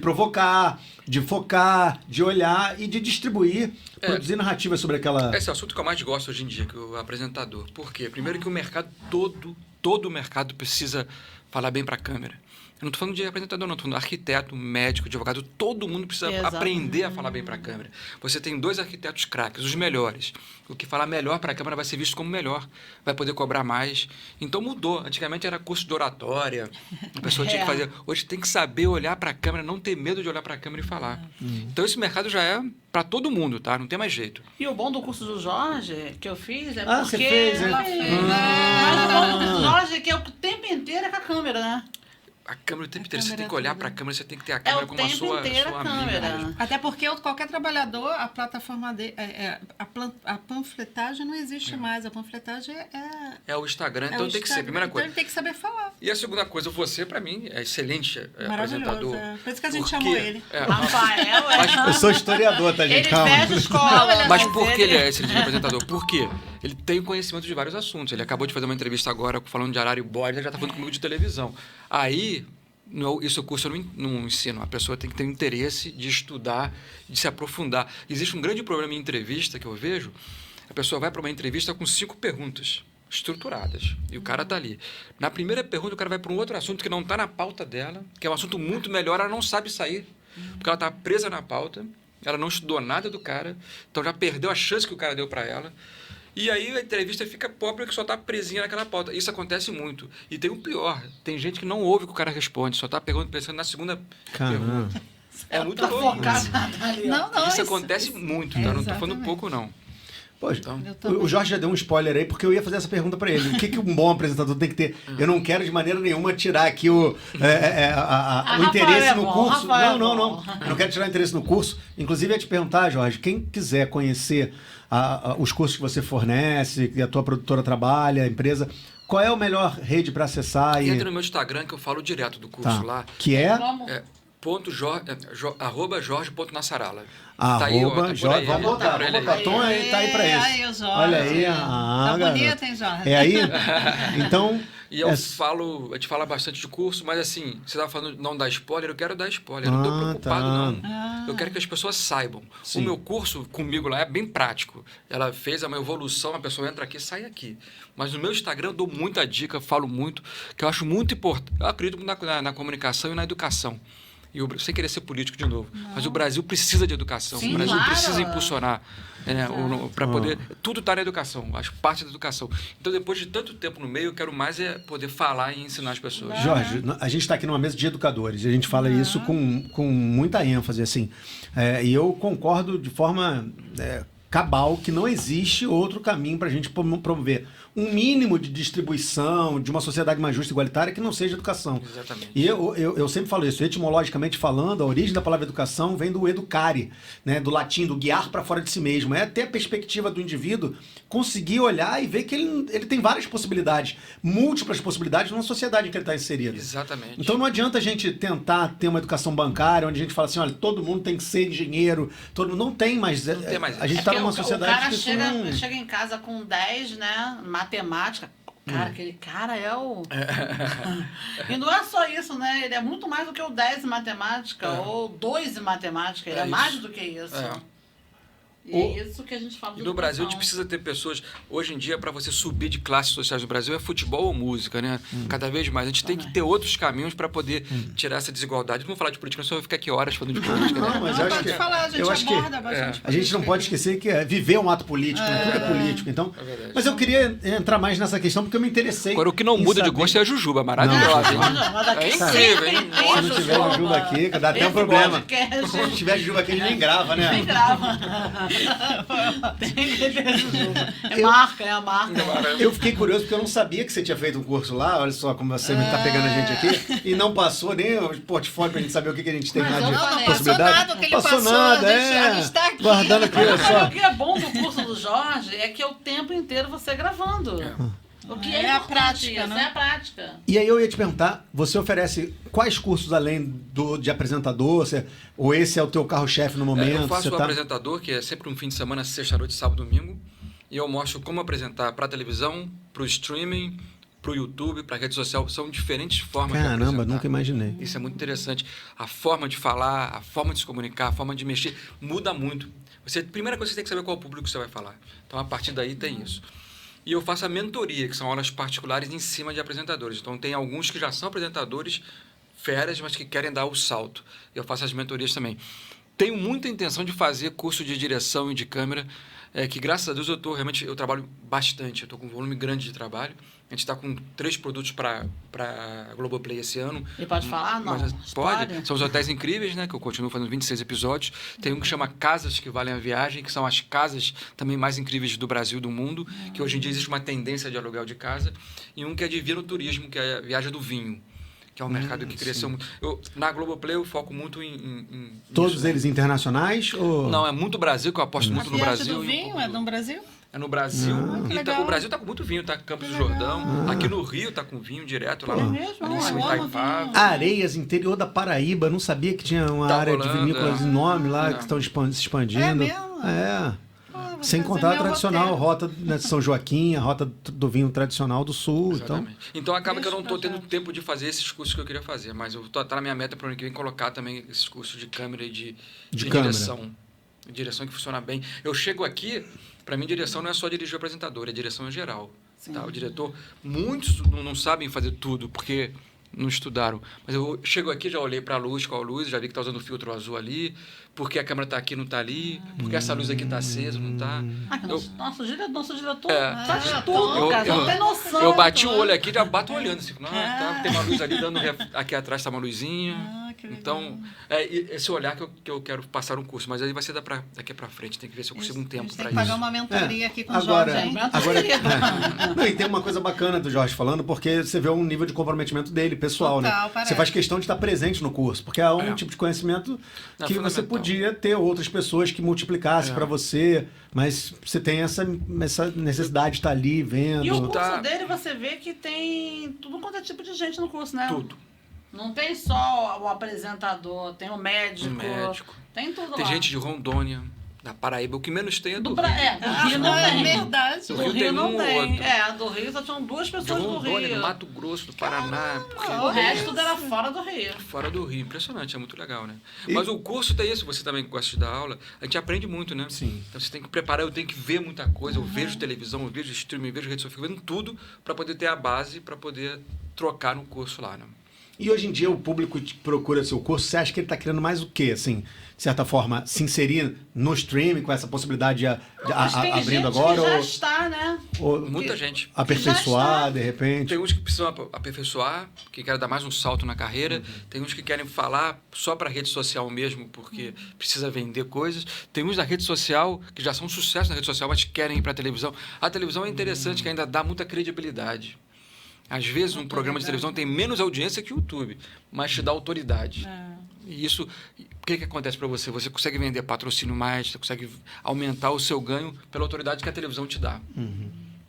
provocar, de focar, de olhar e de distribuir, produzir narrativas sobre aquela... Esse é o assunto que eu mais gosto hoje em dia, que o apresentador. Por quê? Primeiro que o mercado todo o mercado precisa falar bem para a câmera. Eu não estou falando de apresentador, não. Estou falando de arquiteto, médico, advogado. Todo mundo precisa aprender a falar bem para a câmera. Você tem 2 arquitetos craques, os melhores. O que falar melhor para a câmera vai ser visto como melhor. Vai poder cobrar mais. Então mudou. Antigamente era curso de oratória. A pessoa tinha que fazer. Hoje tem que saber olhar para a câmera, não ter medo de olhar para a câmera e falar. Então esse mercado já é para todo mundo, tá? Não tem mais jeito. E o bom do curso do Jorge, que eu fiz, é porque... você fez, né? Mas o bom do curso do Jorge é que é o tempo inteiro com a câmera, né? A câmera o tempo inteiro, você tem que olhar para a câmera, você tem que ter a câmera como a sua amiga mesmo. Até porque qualquer trabalhador, a plataforma dele, a panfletagem não existe mais. A panfletagem é o Instagram, então tem que ser a primeira coisa. Então ele tem que saber falar. E a segunda coisa, você, para mim, é excelente apresentador. Por isso que a gente chamou ele. Rafael, Eu sou historiador, tá, gente? Ele Calma. fecha escola. Mas por que ele é excelente apresentador? Por quê? Ele tem conhecimento de vários assuntos. Ele acabou de fazer uma entrevista agora falando de Araribóia, ele já está falando comigo de televisão. Aí, isso curso eu não ensino. A pessoa tem que ter interesse de estudar, de se aprofundar. Existe um grande problema em entrevista que eu vejo. A pessoa vai para uma entrevista com 5 perguntas estruturadas. E o cara está ali. Na primeira pergunta, o cara vai para um outro assunto que não está na pauta dela, que é um assunto muito melhor, ela não sabe sair. Porque ela está presa na pauta, ela não estudou nada do cara, então já perdeu a chance que o cara deu para ela. E aí a entrevista fica pobre porque só está presinha naquela pauta. Isso acontece muito. E tem o pior, tem gente que não ouve o que o cara responde, só está pensando na segunda pergunta. É muito louco. Isso acontece muito, tá? Não estou falando pouco, não. Poxa, o Jorge já deu um spoiler aí, porque eu ia fazer essa pergunta para ele. O que um bom apresentador tem que ter? Eu não quero de maneira nenhuma tirar aqui o interesse no curso. Não. Eu não quero tirar o interesse no curso. Inclusive, eu ia te perguntar, Jorge, quem quiser conhecer os cursos que você fornece, que a tua produtora trabalha, a empresa, qual é a melhor rede para acessar? Entra no meu Instagram, que eu falo direto do curso lá. Que é? @jorge.nassarala. Jorge, vamos botar. Tom tá aí pra isso. Aí, o Jorge. Olha aí. Tá bonito, hein, Jorge? É aí? Então... E a gente fala bastante de curso, mas assim, você estava falando não dar spoiler, eu quero dar spoiler. Eu não estou preocupado, não. Eu quero que as pessoas saibam. Sim. O meu curso comigo lá é bem prático. Ela fez uma evolução, a pessoa entra aqui e sai aqui. Mas no meu Instagram eu dou muita dica, falo muito, que eu acho muito importante. Eu acredito na comunicação e na educação. Sem querer ser político de novo. Mas o Brasil precisa de educação. Sim, o Brasil claro. precisa impulsionar. Para poder... Tudo está na educação. Acho parte da educação. Então, depois de tanto tempo no meio, eu quero mais poder falar e ensinar as pessoas. Jorge, a gente está aqui numa mesa de educadores e a gente fala isso com muita ênfase, assim. E eu concordo de forma cabal que não existe outro caminho para a gente promover um mínimo de distribuição, de uma sociedade mais justa e igualitária que não seja educação. Exatamente. E eu sempre falo isso, etimologicamente falando, a origem da palavra educação vem do educare, né, do latim, do guiar para fora de si mesmo. É ter a perspectiva do indivíduo conseguir olhar e ver que ele tem várias possibilidades, múltiplas possibilidades numa sociedade em que ele está inserido. Exatamente. Então não adianta a gente tentar ter uma educação bancária onde a gente fala assim, olha, todo mundo tem que ser engenheiro, todo mundo não tem mais. Não tem mais a gente está numa sociedade o cara que chega em casa com 10, né? Matemática. Cara, aquele cara é o... E não é só isso, né? Ele é muito mais do que o 10 em matemática, ou 2 em matemática. Ele é mais do que isso. E é isso que a gente fala de E no Brasil a gente educação. precisa ter pessoas... Hoje em dia, para você subir de classes sociais no Brasil, é futebol ou música, né? Cada vez mais. A gente tem que ter outros caminhos para poder tirar essa desigualdade. Não vou falar de política, só vou ficar aqui horas falando de política. Não, mas eu acho pode que... falar, a gente eu acho que aborda bastante a gente não pode esquecer que viver é um ato político, né? Tudo é político. Então, verdade. mas eu queria entrar mais nessa questão porque eu me interessei. Agora, o que não em muda de saber- gosto é a Jujuba, maravilhosa. hein? É incrível, hein? Se não tiver Jujuba aqui, dá até um problema. Se não tiver Jujuba aqui, a gente nem grava, né? Nem grava. Tem que ter Jujuba. É a marca. Eu fiquei curioso porque eu não sabia que você tinha feito um curso lá. Olha só como você está pegando a gente aqui. E não passou nem o portfólio para a gente saber o que a gente tem Mas lá eu de não passou possibilidade. nada, o que ele passou passou, nada, a gente tá aqui. guardando aqui, olha Mas só. o que é bom do curso do Jorge é que é o tempo inteiro você gravando. O que É a importante prática, isso, né? é a prática. E aí eu ia te perguntar, você oferece quais cursos além de apresentador? Ou esse é o teu carro-chefe no momento? Eu faço você o tá... apresentador, que é sempre um fim de semana, sexta, noite, sábado, domingo. E eu mostro como apresentar para a televisão, para o streaming, para o YouTube, para a rede social. São diferentes formas de Caramba, apresentar. nunca imaginei. Isso é muito interessante. A forma de falar, a forma de se comunicar, a forma de mexer, muda muito. A primeira coisa que você tem que saber qual público você vai falar. Então, a partir daí tem isso. E eu faço a mentoria, que são aulas particulares em cima de apresentadores. Então, tem alguns que já são apresentadores feras, mas que querem dar o salto. Eu faço as mentorias também. Tenho muita intenção de fazer curso de direção e de câmera, que graças a Deus eu trabalho bastante. Eu estou com um volume grande de trabalho. A gente está com 3 produtos para a Globoplay esse ano. E pode falar? Não. Mas Spoiler? pode. São os Hotéis Incríveis, né? Que eu continuo fazendo 26 episódios. Tem um que chama Casas que Valem a Viagem, que são as casas também mais incríveis do Brasil e do mundo, que hoje em dia existe uma tendência de aluguel de casa. E um que é de Turismo, que é a Viagem do Vinho, que é um mercado que cresceu muito. Na Globoplay eu foco muito em Todos nisso, né? eles internacionais? Ou... Não, é muito Brasil, que eu aposto muito no Viagem Brasil. do Vinho é no Brasil? É no Brasil. que E legal. o Brasil tá com muito vinho, tá Campos do Jordão. Aqui no Rio tá com vinho direto lá. É mesmo? Ali em cima em Eu amo Itaipava. vinho. Areias, interior da Paraíba, não sabia que tinha uma Tá área de rolando, vinícolas enorme lá que estão se expandindo. É mesmo? É. Vou Sem fazer contar a meu tradicional roteiro. rota de São Joaquim, a rota do vinho tradicional do sul. Exatamente. Então acaba que eu não Deixa estou eu tendo tempo de fazer esses cursos que eu queria fazer, mas eu tá na minha meta para o ano que vem colocar também esses cursos de câmera e de câmera. direção. Direção que funciona bem. Eu chego aqui, para mim direção não é só dirigir o apresentador, é direção em geral. Tá? O diretor, muitos não sabem fazer tudo, porque não estudaram. Mas eu chego aqui, já olhei para a luz, qual a luz, já vi que está usando filtro azul ali, porque a câmera está aqui não está ali, porque essa luz aqui está acesa, não está. Nosso diretor faz Eu- tudo, cara. Você eu- não tem noção. Eu bati o olho aqui, já bato olhando assim. Tá, tem uma luz ali dando. Aqui atrás está uma luzinha. Que legal. Então, esse olhar que eu quero passar um curso. Mas aí vai ser daqui para frente. Tem que ver se eu consigo um tempo Tem para que pagar isso. uma mentoria aqui com o Agora, Jorge, hein? Não, e tem uma coisa bacana do Jorge falando, porque você vê um nível de comprometimento dele, pessoal, Total, né? parece. Você faz questão de estar presente no curso, porque é um tipo de conhecimento É que você fundamental. podia ter outras pessoas que multiplicassem para você, mas você tem essa necessidade de estar ali vendo. E o curso Tá. dele, você vê que tem tudo quanto é tipo de gente no curso, né? Tudo. Não tem só o apresentador, tem o médico. Um médico. Tem tudo Tem lá. gente de Rondônia, Da Paraíba, o que menos tem é do Rio. do Rio não é tem. verdade. Do Do Rio Rio tem não um tem. ou outro. Do Rio só tinham 2 De pessoas do Rondônia, Rio. do Mato Grosso, do Paraná. Porque O resto era fora do Rio. fora do Rio. Impressionante, é muito legal, né? Mas o curso tem isso, você também gosta de dar aula, a gente aprende muito, né? Sim. Então você tem que preparar, eu tenho que ver muita coisa, eu vejo televisão, eu vejo streaming, eu vejo rede social, eu fico vendo tudo para poder ter a base, para poder trocar no curso lá, né? E hoje em dia o público que procura seu curso, você acha que ele está querendo mais o quê? Assim, de certa forma, se inserir no streaming com essa possibilidade de Tem abrindo gente agora? que já Ou, está, né? ou Muita gente. aperfeiçoar, de repente? Tem uns que precisam aperfeiçoar, que querem dar mais um salto na carreira. Tem uns que querem falar só para rede social mesmo, porque precisa vender coisas. Tem uns da rede social que já são sucesso na rede social, mas querem ir para a televisão. A televisão é interessante, que ainda dá muita credibilidade. Às vezes um programa de televisão tem menos audiência que o YouTube, mas te dá autoridade. E isso, o que acontece para você? Você consegue vender patrocínio mais, você consegue aumentar o seu ganho pela autoridade que a televisão te dá.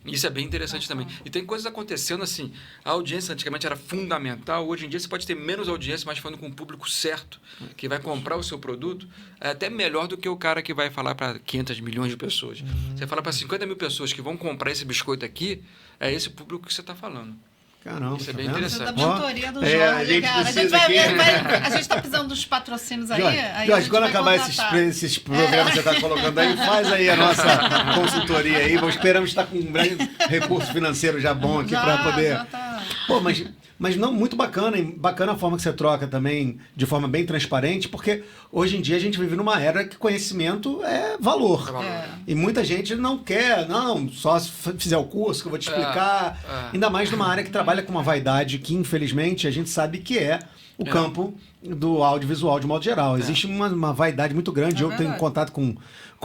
Isso é bem interessante também. E tem coisas acontecendo assim, a audiência antigamente era fundamental, hoje em dia você pode ter menos audiência, mas falando com o público certo, que vai comprar o seu produto, é até melhor do que o cara que vai falar para 500 milhões de pessoas. Você fala para 50 mil pessoas que vão comprar esse biscoito aqui, é esse público que você está falando. Caramba, Isso é tá bem vendo? interessante. Da mentoria do a Jorge, gente cara. A gente, precisa aqui. a gente tá precisando dos patrocínios aí. Jorge, aí a Jorge, gente quando vai acabar contratar. esses programas que você está colocando aí, faz aí a nossa consultoria aí. Esperamos estar com um grande recurso financeiro já bom aqui para poder... Já tá. Pô, mas não, muito bacana, e bacana a forma que você troca também, de forma bem transparente, porque hoje em dia a gente vive numa era que conhecimento é valor. É. E muita gente não quer, só se fizer o curso que eu vou te explicar. Ainda mais numa área que trabalha com uma vaidade que, infelizmente, a gente sabe que é o campo do audiovisual de modo geral. Existe uma vaidade muito grande. Eu tenho contato com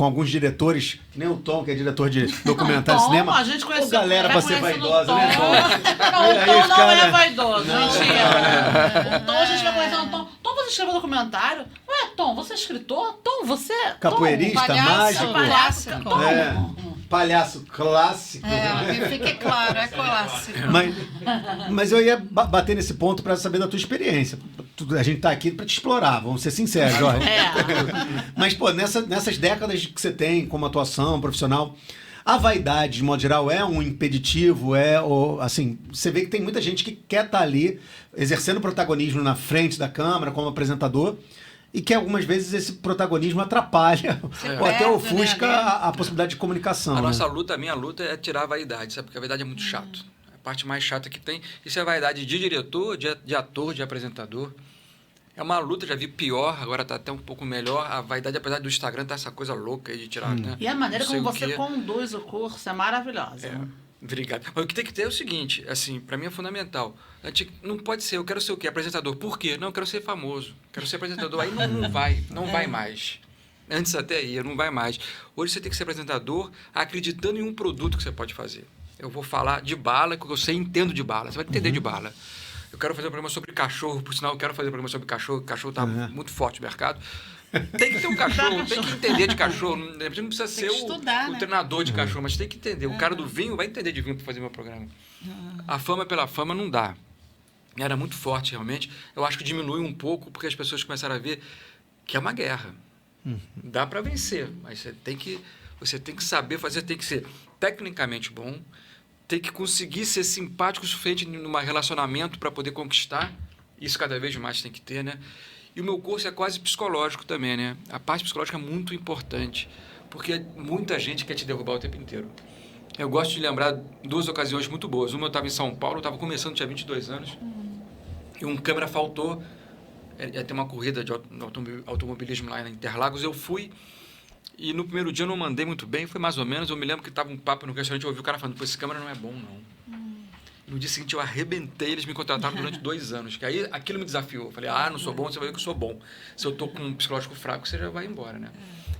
alguns diretores, que nem o Tom, que é diretor de documentário de cinema. A gente conheceu, galera pra ser vaidosa, né, Tom? Não, E aí o Tom os não cara- é vaidoso, mentira. O Tom, a gente vai conhecer o Tom. Tom, você escreveu documentário? Ué, Tom, você é escritor? Tom, você... Capoeirista, mágico. Clássico. Palhaço clássico. Que fique claro, é clássico. Mas eu ia bater nesse ponto para saber da tua experiência. A gente tá aqui para te explorar, vamos ser sinceros, Jorge. Mas, pô, nessas décadas que você tem como atuação profissional, a vaidade, de modo geral, é um impeditivo, assim, você vê que tem muita gente que quer estar ali exercendo protagonismo na frente da câmera como apresentador, e que algumas vezes esse protagonismo atrapalha ou até ofusca a possibilidade de comunicação. A né? nossa luta, a minha luta é tirar a vaidade, sabe? Porque a vaidade é muito chato. A parte mais chata que tem, isso é a vaidade de diretor, de ator, de apresentador. É uma luta, já vi pior, agora está até um pouco melhor. A vaidade, apesar do Instagram, tá essa coisa louca aí de tirar, né? E a maneira Não sei como o você quê. conduz o curso é maravilhosa. Obrigado. Mas o que tem que ter é o seguinte, assim, para mim é fundamental. A gente não pode ser, eu quero ser o quê? Apresentador. Por quê? Não, eu quero ser famoso. Quero ser apresentador. Aí não vai mais. Antes até ia, não vai mais. Hoje você tem que ser apresentador acreditando em um produto que você pode fazer. Eu vou falar de bala, porque eu sei, entendo de bala. Você vai entender de bala. Eu quero fazer um programa sobre cachorro, por sinal, eu quero fazer um programa sobre cachorro. Cachorro está muito forte no mercado. Tem que ter um cachorro, tem que entender de cachorro. Não precisa ser estudar, o né? treinador de cachorro, mas tem que entender. O cara do vinho vai entender de vinho para fazer meu programa. A fama pela fama não dá. Era muito forte, realmente. Eu acho que diminui um pouco, porque as pessoas começaram a ver que é uma guerra. Dá para vencer, mas você tem que saber fazer, tem que ser tecnicamente bom, tem que conseguir ser simpático o suficiente num relacionamento para poder conquistar. Isso cada vez mais tem que ter, né? E o meu curso é quase psicológico também, né? A parte psicológica é muito importante, porque muita gente quer te derrubar o tempo inteiro. Eu gosto de lembrar 2 ocasiões muito boas. Uma, eu estava em São Paulo, eu estava começando, tinha 22 anos, e um câmera faltou, ia ter uma corrida de automobilismo lá em Interlagos, eu fui, e no primeiro dia eu não mandei muito bem, foi mais ou menos, eu me lembro que estava um papo no restaurante, eu ouvi o cara falando, pô, esse câmera não é bom, não. No dia seguinte eu arrebentei, eles me contrataram durante 2 anos, que aí aquilo me desafiou. Eu falei, não sou bom, você vai ver que eu sou bom. Se eu tô com um psicológico fraco, você já vai embora, né?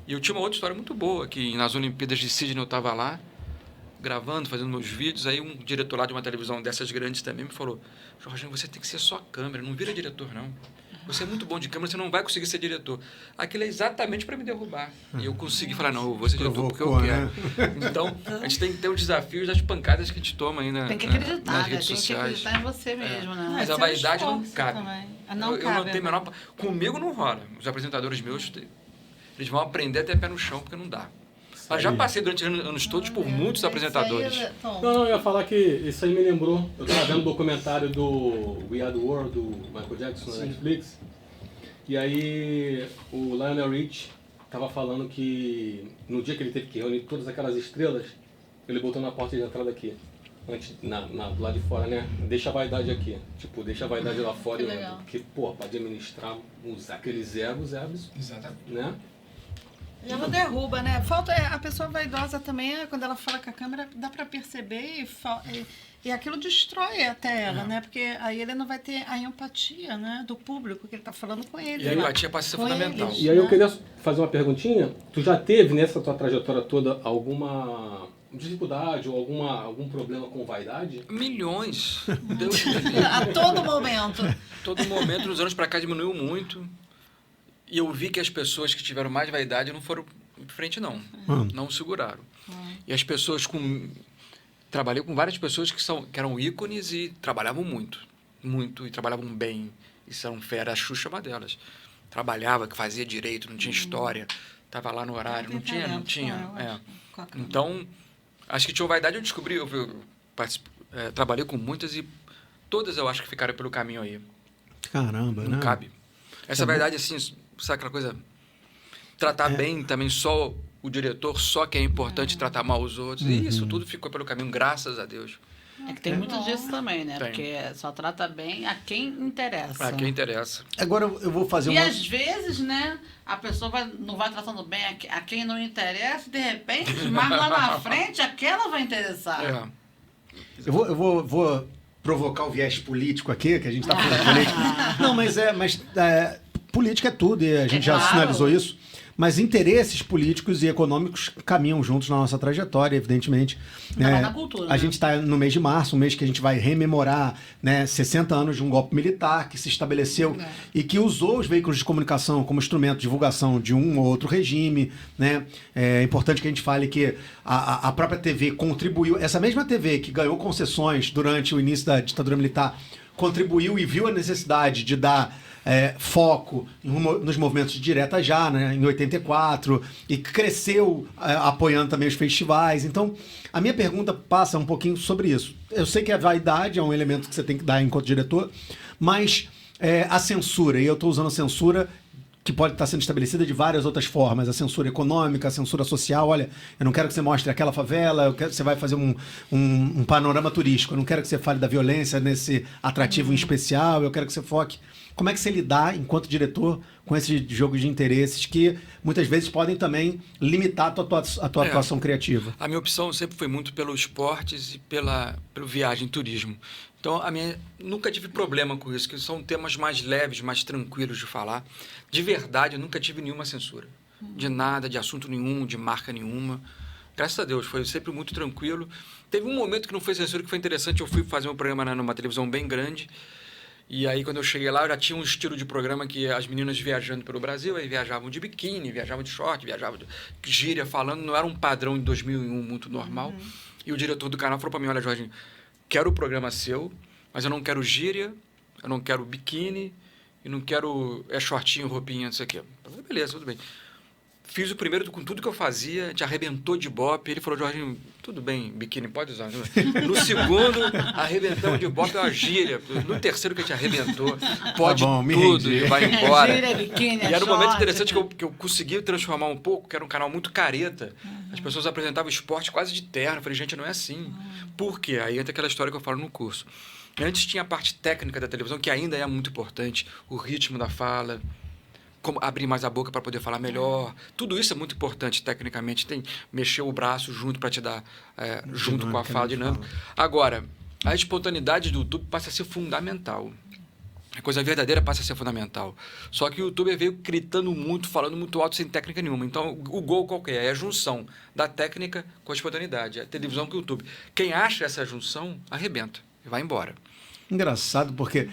E eu tinha uma outra história muito boa, que nas Olimpíadas de Sydney eu estava lá, gravando, fazendo meus vídeos, aí um diretor lá de uma televisão dessas grandes também me falou, Jorginho, você tem que ser só câmera, não vira diretor, não. Você é muito bom de câmera, você não vai conseguir ser diretor. Aquilo é exatamente para me derrubar. E eu consegui falar, não, eu vou ser diretor porque eu quero. Né? Então, a gente tem que ter os desafios das pancadas que a gente toma aí Tem que acreditar, nas né? redes Tem que sociais. acreditar em você mesmo, né? Mas a Esse é um vaidade não esforço cabe. também. Eu não tenho a menor... Comigo não rola. Os apresentadores meus... eles vão aprender até pé no chão, porque não dá. Mas já passei durante anos todos por muitos apresentadores. Não, eu ia falar que isso aí me lembrou. Eu estava vendo um documentário do We Are The World, do Michael Jackson, na Netflix. E aí o Lionel Rich estava falando que no dia que ele teve que reunir todas aquelas estrelas, ele botou na porta de entrada aqui. Antes, do lado de fora, né? Deixa a vaidade aqui. Tipo, deixa a vaidade lá fora. Porque, pô, para administrar aqueles egos é absurdo. Exatamente. Né? Ela derruba, né? Falta, a pessoa vaidosa também, quando ela fala com a câmera, dá para perceber e aquilo destrói até ela, né? Porque aí ele não vai ter a empatia, né? Do público que ele está falando com ele. E a empatia passa a ser fundamental. E aí eu queria fazer uma perguntinha. Tu já teve nessa tua trajetória toda alguma dificuldade ou algum problema com vaidade? Milhões. A todo momento. Todo momento, nos anos para cá, diminuiu muito. E eu vi que as pessoas que tiveram mais vaidade não foram em frente, não. Não seguraram. E as pessoas Trabalhei com várias pessoas que eram ícones e trabalhavam muito. Muito, e trabalhavam bem. E são fera. A Xuxa é uma delas. Trabalhava, que fazia direito, não tinha história. Estava lá no horário. Não tinha. Então, acho que tinha vaidade. Eu descobri, trabalhei com muitas e todas eu acho que ficaram pelo caminho aí. Caramba, não cabe. Essa vaidade, assim, sabe aquela coisa? Tratar bem também só o diretor, só que é importante tratar mal os outros. E isso tudo ficou pelo caminho, graças a Deus. É que tem muito disso também, né? Tem. Porque só trata bem a quem interessa. A quem interessa. Agora eu vou fazer E às vezes, né, a pessoa não vai tratando bem a quem não interessa, e de repente, mas lá na frente, aquela vai interessar. Eu vou provocar o viés político aqui, que a gente está falando de política. Não, mas política é tudo, e a gente já sinalizou isso. Mas interesses políticos e econômicos caminham juntos na nossa trajetória, evidentemente. Na cultura, a gente está no mês de março, um mês que a gente vai rememorar, né, 60 anos de um golpe militar que se estabeleceu e que usou os veículos de comunicação como instrumento de divulgação de um ou outro regime. Né? É importante que a gente fale que a própria TV contribuiu, essa mesma TV que ganhou concessões durante o início da ditadura militar, contribuiu e viu a necessidade de dar foco nos movimentos de direta já, né, em 84, e cresceu apoiando também os festivais. Então, a minha pergunta passa um pouquinho sobre isso. Eu sei que a vaidade é um elemento que você tem que dar enquanto diretor, mas a censura, e eu estou usando a censura que pode estar sendo estabelecida de várias outras formas, a censura econômica, a censura social. Olha, eu não quero que você mostre aquela favela, eu quero que você vai fazer um panorama turístico, eu não quero que você fale da violência nesse atrativo em especial, eu quero que você foque. Como é que você lidar, enquanto diretor, com esses jogos de interesses que muitas vezes podem também limitar a tua atuação criativa? A minha opção sempre foi muito pelos esportes e pelo viagem, turismo. Então, nunca tive problema com isso, que são temas mais leves, mais tranquilos de falar. De verdade, eu nunca tive nenhuma censura. De nada, de assunto nenhum, de marca nenhuma. Graças a Deus, foi sempre muito tranquilo. Teve um momento que não foi censura, que foi interessante. Eu fui fazer um programa numa televisão bem grande. E aí, quando eu cheguei lá, eu já tinha um estilo de programa que as meninas viajando pelo Brasil, aí viajavam de biquíni, viajavam de short, viajavam de gíria, falando. Não era um padrão em 2001 muito normal. E o diretor do canal falou para mim, olha, Jorge, quero o programa seu, mas eu não quero gíria, eu não quero biquíni, e não quero shortinho, roupinha, não sei o quê. Eu falei, beleza, tudo bem. Fiz o primeiro com tudo que eu fazia, te arrebentou de bope. Ele falou, Jorginho, tudo bem, biquíni, pode usar. No segundo, arrebentamos de bope, é uma gíria. No terceiro que a gente arrebentou, pode tudo e vai embora. Gíria, biquíni, e era um momento interessante que eu consegui transformar um pouco, que era um canal muito careta. As pessoas apresentavam esporte quase de terno. Eu falei, gente, não é assim. Por quê? Aí entra aquela história que eu falo no curso. Antes tinha a parte técnica da televisão, que ainda é muito importante. O ritmo da fala, como abrir mais a boca para poder falar melhor. Tudo isso é muito importante tecnicamente. Tem mexer o braço junto para te dar, junto com a fala dinâmica. Agora, a espontaneidade do YouTube passa a ser fundamental. A coisa verdadeira passa a ser fundamental. Só que o YouTube veio gritando muito, falando muito alto, sem técnica nenhuma. Então, o gol qual que é? É a junção da técnica com a espontaneidade. É a televisão com o YouTube. Quem acha essa junção, arrebenta e vai embora. Engraçado, porque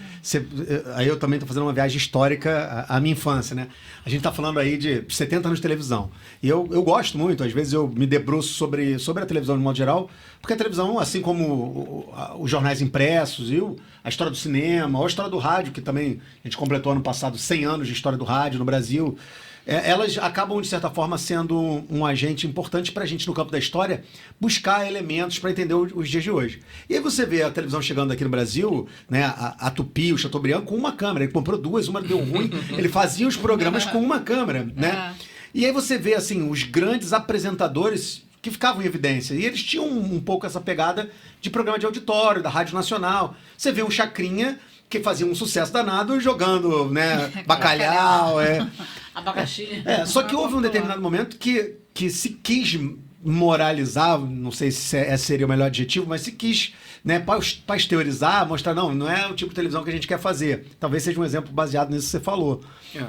aí eu também estou fazendo uma viagem histórica à minha infância, né? A gente está falando aí de 70 anos de televisão. E eu gosto muito, às vezes eu me debruço sobre a televisão de modo geral, porque a televisão, assim como os jornais impressos, e a história do cinema, ou a história do rádio, que também a gente completou ano passado 100 anos de história do rádio no Brasil, elas acabam, de certa forma, sendo um agente importante para a gente, no campo da história, buscar elementos para entender os dias de hoje. E aí você vê a televisão chegando aqui no Brasil, né, a Tupi, o Chateaubriand, com uma câmera. Ele comprou 2, uma deu ruim. Ele fazia os programas com uma câmera, né? E aí você vê, assim, os grandes apresentadores que ficavam em evidência. E eles tinham um pouco essa pegada de programa de auditório, da Rádio Nacional. Você vê um Chacrinha que fazia um sucesso danado jogando, né, bacalhau, abacaxi. Só que houve um determinado momento que se quis moralizar, não sei se esse seria o melhor adjetivo, mas se quis, né, pasteurizar, mostrar, não é o tipo de televisão que a gente quer fazer. Talvez seja um exemplo baseado nisso que você falou.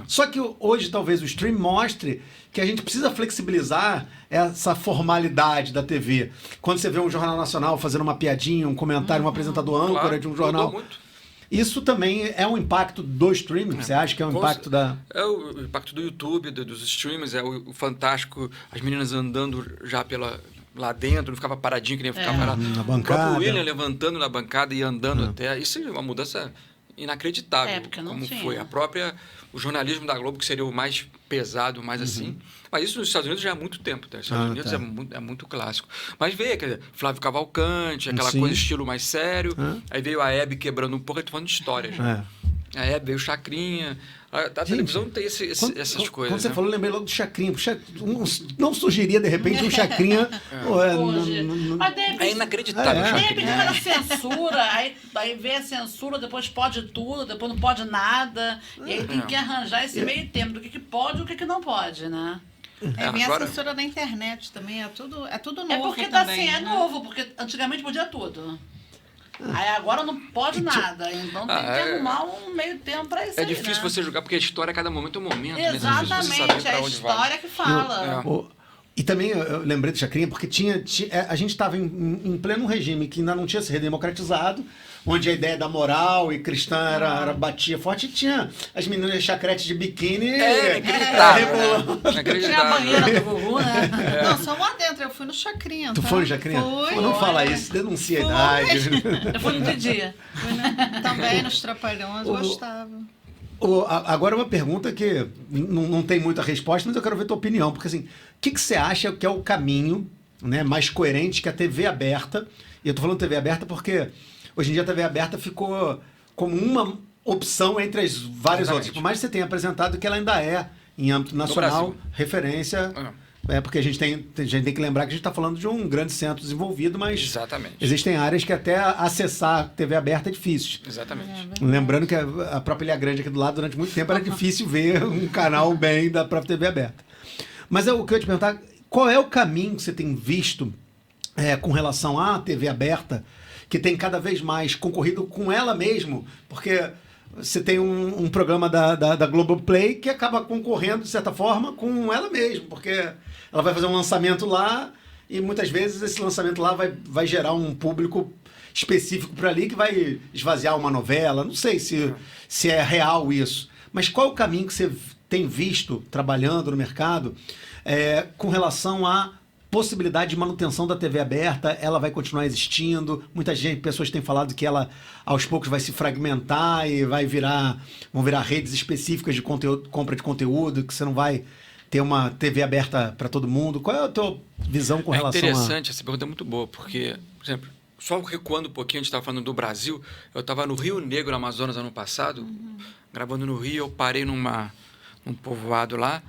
Só que hoje, talvez, o stream mostre que a gente precisa flexibilizar essa formalidade da TV. Quando você vê um jornal nacional fazendo uma piadinha, um comentário, um apresentador âncora de um jornal... Muito. Isso também é um impacto do streaming? Você acha que é um impacto da... É o impacto do YouTube, dos streamers, é o fantástico, as meninas andando já lá dentro, não ficava paradinho que nem ficava parado. Na bancada. O próprio William levantando na bancada e andando até. Isso é uma mudança inacreditável. Porque não como tinha. foi o jornalismo da Globo, que seria o mais pesado, mais assim. Mas isso nos Estados Unidos já há muito tempo, tá? Nos Estados Unidos é muito clássico. Mas veio, quer dizer, Flávio Cavalcante, aquela coisa estilo mais sério. Aí veio a Hebe quebrando um pouco, eu tô falando de história já. A Hebe veio o Chacrinha. A televisão tem essas coisas. Quando você né? falou, eu lembrei logo do Chacrinha. Não surgiria, de repente, um Chacrinha... Mas de repente, É inacreditável o de Chacrinha. repente ela censura, aí vem a censura, depois pode tudo, depois não pode nada. E aí tem que arranjar esse meio tempo do que pode e o que não pode, né? Minha Agora- censura na internet também, é tudo novo É porque também, é né? novo, porque antigamente podia tudo. Aí agora não pode nada, então tem que arrumar um meio tempo pra isso É aí, difícil né? você julgar, porque a história a cada momento é um momento. né? Você saber Exatamente, é pra a onde vai. história que fala. E também eu lembrei do Chacrinha porque a gente estava em pleno regime que ainda não tinha se redemocratizado, onde a ideia da moral e cristã batia forte, e tinha as meninas chacretes de biquíni Inacreditável. Tinha a Inacreditável. banheira do Gugu, né? Não, só lá dentro, eu fui no Chacrinha. Tu tá? foi, Chacrinha? Fui. Não fala isso, denuncia a idade. Eu fui no dia. Também nos Trapalhões, gostava. Agora uma pergunta que não tem muita resposta, mas eu quero ver tua opinião, porque assim, o que você acha que é o caminho, né, mais coerente que a TV aberta, e eu tô falando TV aberta porque hoje em dia a TV aberta ficou como uma opção entre as várias outras, por mais que você tenha apresentado que ela ainda é, em âmbito nacional, referência, porque a gente tem que lembrar que a gente está falando de um grande centro desenvolvido, mas Exatamente. existem áreas que até acessar a TV aberta é difícil. Exatamente. Lembrando que a própria Ilha Grande aqui do lado, durante muito tempo, era difícil ver um canal bem da própria TV aberta. Mas o que eu ia te perguntar, qual é o caminho que você tem visto com relação à TV aberta, que tem cada vez mais concorrido com ela mesmo? Porque você tem um programa da Globoplay que acaba concorrendo, de certa forma, com ela mesmo, porque ela vai fazer um lançamento lá e muitas vezes esse lançamento lá vai gerar um público específico para ali que vai esvaziar uma novela. Não sei se é real isso. Mas qual é o caminho que você tem visto trabalhando no mercado com relação à possibilidade de manutenção da TV aberta? Ela vai continuar existindo? Pessoas têm falado que ela aos poucos vai se fragmentar e vão virar redes específicas de conteúdo, compra de conteúdo, que você não vai ter uma TV aberta para todo mundo. Qual é a tua visão com relação a... É interessante, essa pergunta é muito boa, porque, por exemplo, só recuando um pouquinho, a gente estava falando do Brasil, eu estava no Rio Negro, no Amazonas, ano passado, gravando no Rio, eu parei num povoado lá,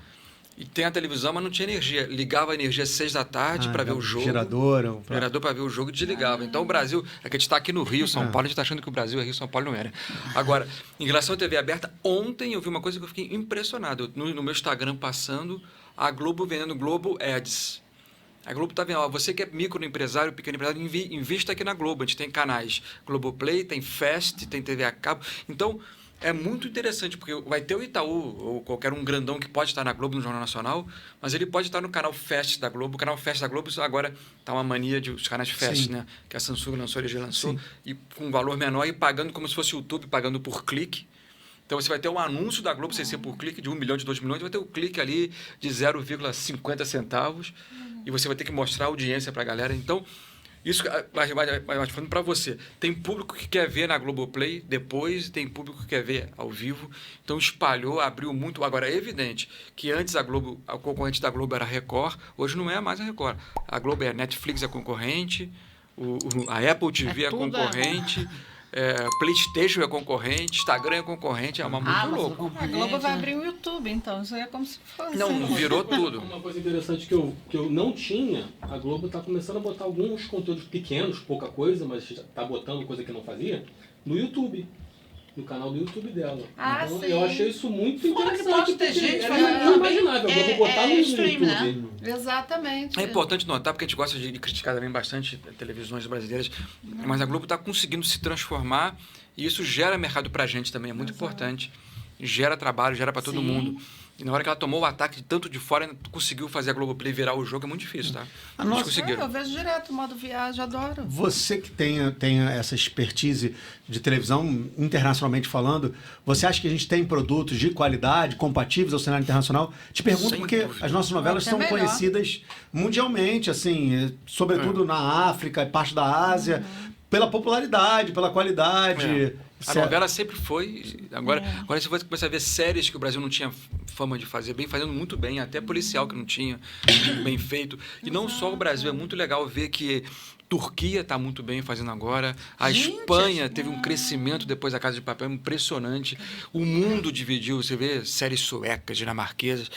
e tem a televisão, mas não tinha energia. Ligava a energia às 6 da tarde para ver o jogo. Gerador Para ver o jogo e desligava. Então o Brasil, é que a gente está aqui no Rio, São Paulo, a gente está achando que o Brasil é Rio, São Paulo não era. Agora, em relação à TV aberta, ontem eu vi uma coisa que eu fiquei impressionado. No meu Instagram passando, a Globo vendendo Globo Ads. A Globo está vendo, você que é microempresário, pequeno empresário, invista aqui na Globo. A gente tem canais Globoplay, tem Fast, tem TV a cabo. Então, é muito interessante, porque vai ter o Itaú, ou qualquer um grandão que pode estar na Globo, no Jornal Nacional, mas ele pode estar no canal Fast da Globo. O canal Fast da Globo agora está uma mania de os canais Fast, né? Que a Samsung lançou, ele já lançou, e com um valor menor e pagando como se fosse o YouTube, pagando por clique. Então você vai ter um anúncio da Globo, sem ser por clique, de 1 milhão, de 2 milhões, vai ter o clique ali de 0,50 centavos, e você vai ter que mostrar a audiência para a galera. Então, Isso, mas falando para você, tem público que quer ver na Globoplay depois, tem público que quer ver ao vivo. Então espalhou, abriu muito. Agora, é evidente que antes a concorrente da Globo era a Record, hoje não é mais a Record. A Globo é a Netflix é concorrente, a Apple TV é concorrente. PlayStation é concorrente, Instagram é concorrente, é uma muito louco. A Globo vai abrir o YouTube, então isso é como se fosse. Não, virou tudo. Uma coisa interessante que eu não tinha, a Globo está começando a botar alguns conteúdos pequenos, pouca coisa, mas está botando coisa que não fazia, no YouTube. No canal do YouTube dela. Então, eu achei isso muito interessante. Que pode ter gente fazendo inimaginável. Eu vou botar no stream, YouTube. né? Exatamente. É importante notar, porque a gente gosta de criticar também bastante televisões brasileiras, mas a Globo está conseguindo se transformar e isso gera mercado para a gente também, é muito importante. Gera trabalho, gera para todo mundo. E na hora que ela tomou o ataque de tanto de fora, conseguiu fazer a Globoplay virar o jogo, é muito difícil, tá? Eles conseguiram. Eu vejo direto o modo viagem, adoro. Você que tem essa expertise de televisão, internacionalmente falando, você acha que a gente tem produtos de qualidade, compatíveis ao cenário internacional? Te pergunto Sem porque dúvida. as nossas novelas são conhecidas mundialmente, assim, sobretudo na África e parte da Ásia, pela popularidade, pela qualidade. A novela sempre foi. Agora você vai começar a ver séries que o Brasil não tinha fama de fazer bem, fazendo muito bem, até policial que não tinha, bem feito. E não só o Brasil, é muito legal ver que Turquia está muito bem fazendo agora. A Espanha teve um crescimento depois da Casa de Papel impressionante. O mundo dividiu, você vê séries suecas, dinamarquesas.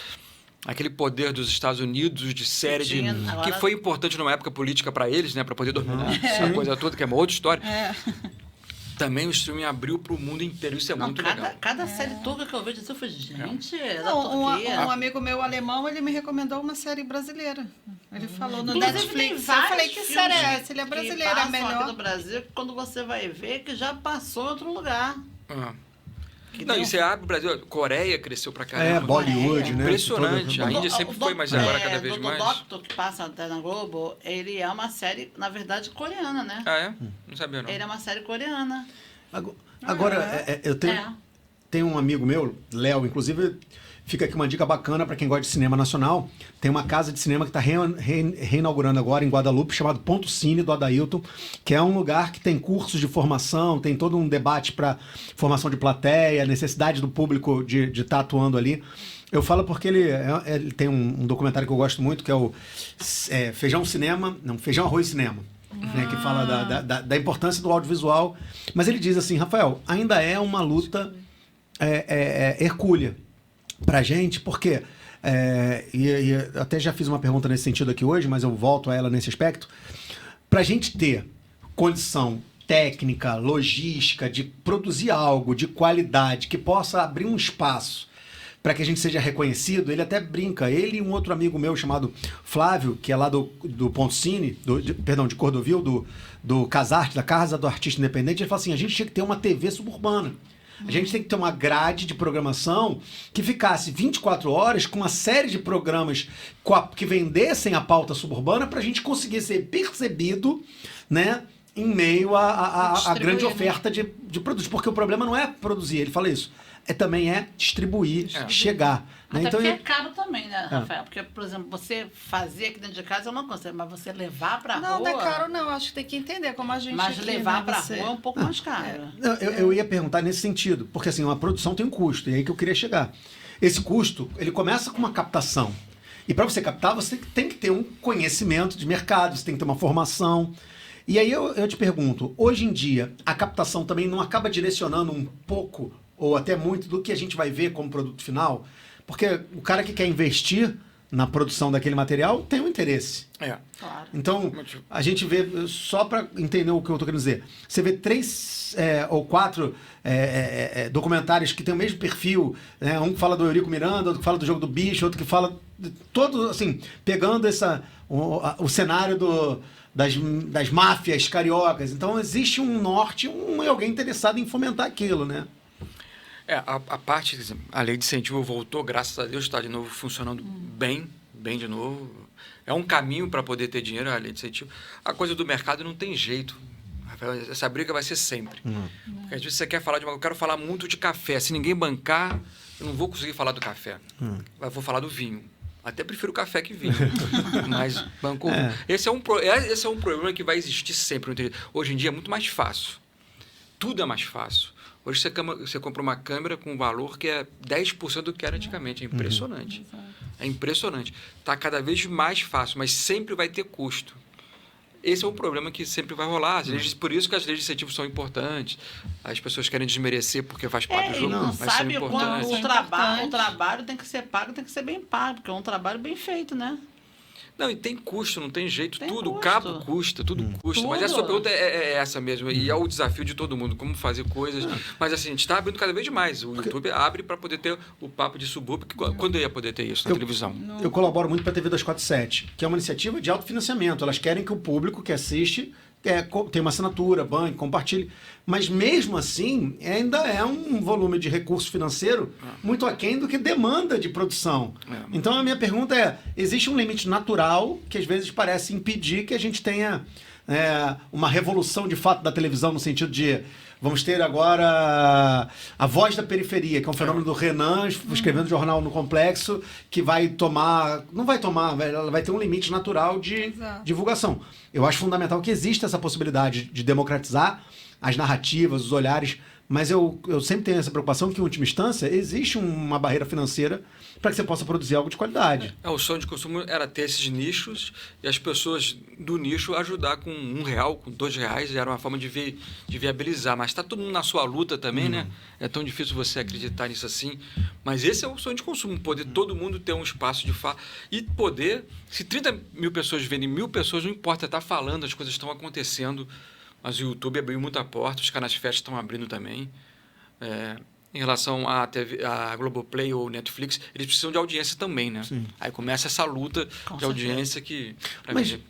Aquele poder dos Estados Unidos de série que foi importante numa época política para eles, né, para poder dominar essa coisa toda, que é uma outra história. Também o streaming abriu para o mundo inteiro. Isso é muito legal. Cada série turca que eu vejo, eu falei, gente, um amigo meu alemão, ele me recomendou uma série brasileira. Ele falou no Inclusive, Netflix. tem Eu falei, que série é filmes essa? Ele é que brasileiro, é passam melhor. aqui no Brasil, quando você vai ver que já passou em outro lugar. Não, e você abre o Brasil, Coreia cresceu pra caramba. Bollywood, né? Impressionante. A Índia sempre foi, mas agora cada vez mais. O Doctor, que passa até na Globo, ele é uma série, na verdade, coreana, né? Ah, é? Não sabia, não. Ele é uma série coreana. Agora, eu tenho um amigo meu, Léo, inclusive, fica aqui uma dica bacana para quem gosta de cinema nacional. Tem uma casa de cinema que está reinaugurando agora em Guadalupe, chamado Ponto Cine, do Adailton, que é um lugar que tem cursos de formação, tem todo um debate para formação de plateia, necessidade do público de estar atuando ali. Eu falo porque ele tem um documentário que eu gosto muito, que é o Feijão Arroz Cinema. Né, que fala da importância do audiovisual. Mas ele diz assim, Rafael, ainda é uma luta hercúlea pra gente, porque e até já fiz uma pergunta nesse sentido aqui hoje, mas eu volto a ela nesse aspecto. Pra gente ter condição técnica, logística, de produzir algo de qualidade, que possa abrir um espaço para que a gente seja reconhecido, ele até brinca. Ele e um outro amigo meu chamado Flávio, que é lá do Ponto Cine, de Cordovil, do Casarte, da Casa do Artista Independente, ele fala assim, a gente tinha que ter uma TV suburbana. A gente tem que ter uma grade de programação que ficasse 24 horas com uma série de programas que vendessem a pauta suburbana para a gente conseguir ser percebido, né, em meio à grande oferta de produtos. Porque o problema não é produzir, ele fala isso. Também é distribuir, chegar. Né? Até Então, porque é caro também, né, Rafael? Porque, por exemplo, você fazer aqui dentro de casa eu não consigo, mas você levar pra rua... Não é caro não, acho que tem que entender como a gente... Mas aqui, levar né, pra você... rua é um pouco mais caro. Não, eu ia perguntar nesse sentido, porque assim, uma produção tem um custo, e aí que eu queria chegar. Esse custo, ele começa com uma captação. E para você captar, você tem que ter um conhecimento de mercado, você tem que ter uma formação. E aí eu te pergunto, hoje em dia, a captação também não acaba direcionando um pouco ou até muito do que a gente vai ver como produto final? Porque o cara que quer investir na produção daquele material tem um interesse. Claro. Então, a gente vê, só para entender o que eu estou querendo dizer, você vê 3 ou 4 documentários que têm o mesmo perfil, né? Um que fala do Eurico Miranda, outro que fala do Jogo do Bicho, outro que fala todo, assim, pegando o cenário das máfias cariocas. Então, existe um norte, alguém interessado em fomentar aquilo, né? A lei de incentivo voltou, graças a Deus, está de novo funcionando bem de novo. É um caminho para poder ter dinheiro, a lei de incentivo. A coisa do mercado não tem jeito. Essa briga vai ser sempre. Porque às vezes você quer falar eu quero falar muito de café. Se ninguém bancar, eu não vou conseguir falar do café. Vou falar do vinho. Até prefiro café que vinho. Mas banco... Esse é um problema que vai existir sempre. Hoje em dia é muito mais fácil. Tudo é mais fácil. Hoje você compra uma câmera com um valor que é 10% do que era antigamente. É impressionante. É impressionante. Está cada vez mais fácil, mas sempre vai ter custo. Esse é um problema que sempre vai rolar. Por isso que as leis de incentivo são importantes. As pessoas querem desmerecer porque faz parte do jogo, não mas são sabe importantes. quando o trabalho tem que ser pago, tem que ser bem pago, porque é um trabalho bem feito, né? Não, e tem custo, não tem jeito. Tem tudo, custo. o cabo custa, tudo custa. Mas a sua pergunta é essa mesmo. E é o desafio de todo mundo, como fazer coisas. Mas assim, a gente está abrindo cada vez mais. O YouTube abre para poder ter o papo de subúrbio. Quando eu ia poder ter isso na televisão? Eu colaboro muito para a TV 247, que é uma iniciativa de autofinanciamento. Elas querem que o público que assiste tenha uma assinatura, banque, compartilhe. Mas mesmo assim, ainda é um volume de recurso financeiro muito aquém do que demanda de produção. Então a minha pergunta é, existe um limite natural que às vezes parece impedir que a gente tenha uma revolução de fato da televisão, no sentido de vamos ter agora a Voz da Periferia, que é um fenômeno do Renan, escrevendo jornal no Complexo, que vai tomar... Não vai tomar, ela vai ter um limite natural de divulgação. Eu acho fundamental que exista essa possibilidade de democratizar as narrativas, os olhares, mas eu sempre tenho essa preocupação que, em última instância, existe uma barreira financeira para que você possa produzir algo de qualidade. O sonho de consumo era ter esses nichos e as pessoas do nicho ajudar com R$1, com R$2, era uma forma de viabilizar. Mas está todo mundo na sua luta também, né? É tão difícil você acreditar nisso assim. Mas esse é o sonho de consumo, poder todo mundo ter um espaço de fala e poder... Se 30 mil pessoas vendem 1.000 pessoas, não importa, está falando, as coisas estão acontecendo. Mas o YouTube abriu muita porta, os canais festas estão abrindo também. Em relação à TV, a Globoplay ou Netflix, eles precisam de audiência também, né? Sim. Aí começa essa luta de audiência que...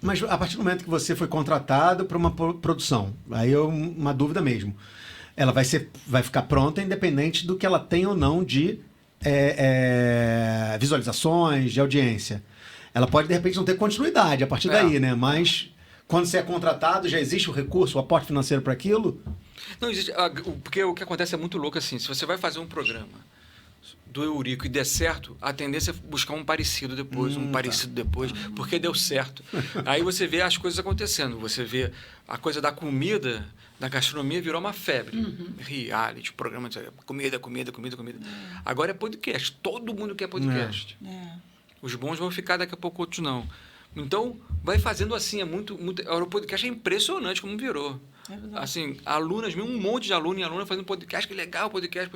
Mas a partir do momento que você foi contratado para uma produção, aí uma dúvida mesmo, ela vai ficar pronta independente do que ela tem ou não de visualizações, de audiência. Ela pode, de repente, não ter continuidade a partir daí, né? Mas... Quando você é contratado, já existe o recurso, o aporte financeiro para aquilo? Não existe, porque o que acontece é muito louco assim. Se você vai fazer um programa do Eurico e der certo, a tendência é buscar um parecido depois, depois, porque deu certo. Aí você vê as coisas acontecendo. Você vê a coisa da comida, da gastronomia virou uma febre. Reality, programa de comida. Agora é podcast. Todo mundo quer podcast. Os bons vão ficar, daqui a pouco outros não. Então, vai fazendo assim, o podcast é impressionante como virou. Assim, alunas, um monte de aluno e aluna fazendo podcast, que legal, podcast.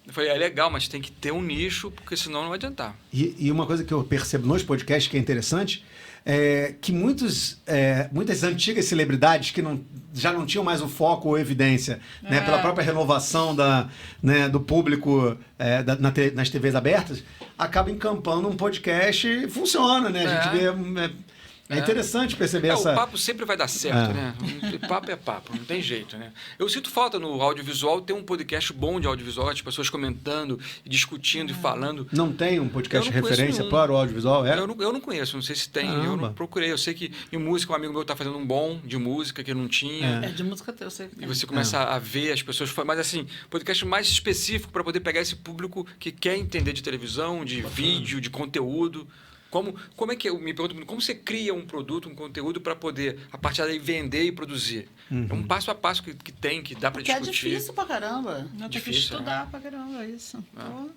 Eu falei, é legal, mas tem que ter um nicho, porque senão não vai adiantar. E uma coisa que eu percebo nos podcasts que é interessante, é que muitas antigas celebridades que já não tinham mais o foco ou evidência, né, pela própria renovação do público nas TVs abertas, acabam encampando um podcast e funciona, né? A gente vê... É interessante perceber essa... O papo sempre vai dar certo, né? Papo é papo, não tem jeito, né? Eu sinto falta no audiovisual ter um podcast bom de audiovisual, as pessoas comentando, discutindo e falando. Não tem um podcast de referência para o audiovisual? Eu não conheço, não sei se tem. Eu não procurei. Eu sei que em música um amigo meu está fazendo um bom de música que eu não tinha. De música eu sei que tem. E você começa a ver as pessoas... Mas assim, podcast mais específico para poder pegar esse público que quer entender de televisão, de vídeo, de conteúdo... Como é que eu me pergunto, como você cria um produto, um conteúdo para poder, a partir daí, vender e produzir? É um passo a passo que dá para discutir. É difícil pra caramba. Não, tem que estudar pra caramba isso.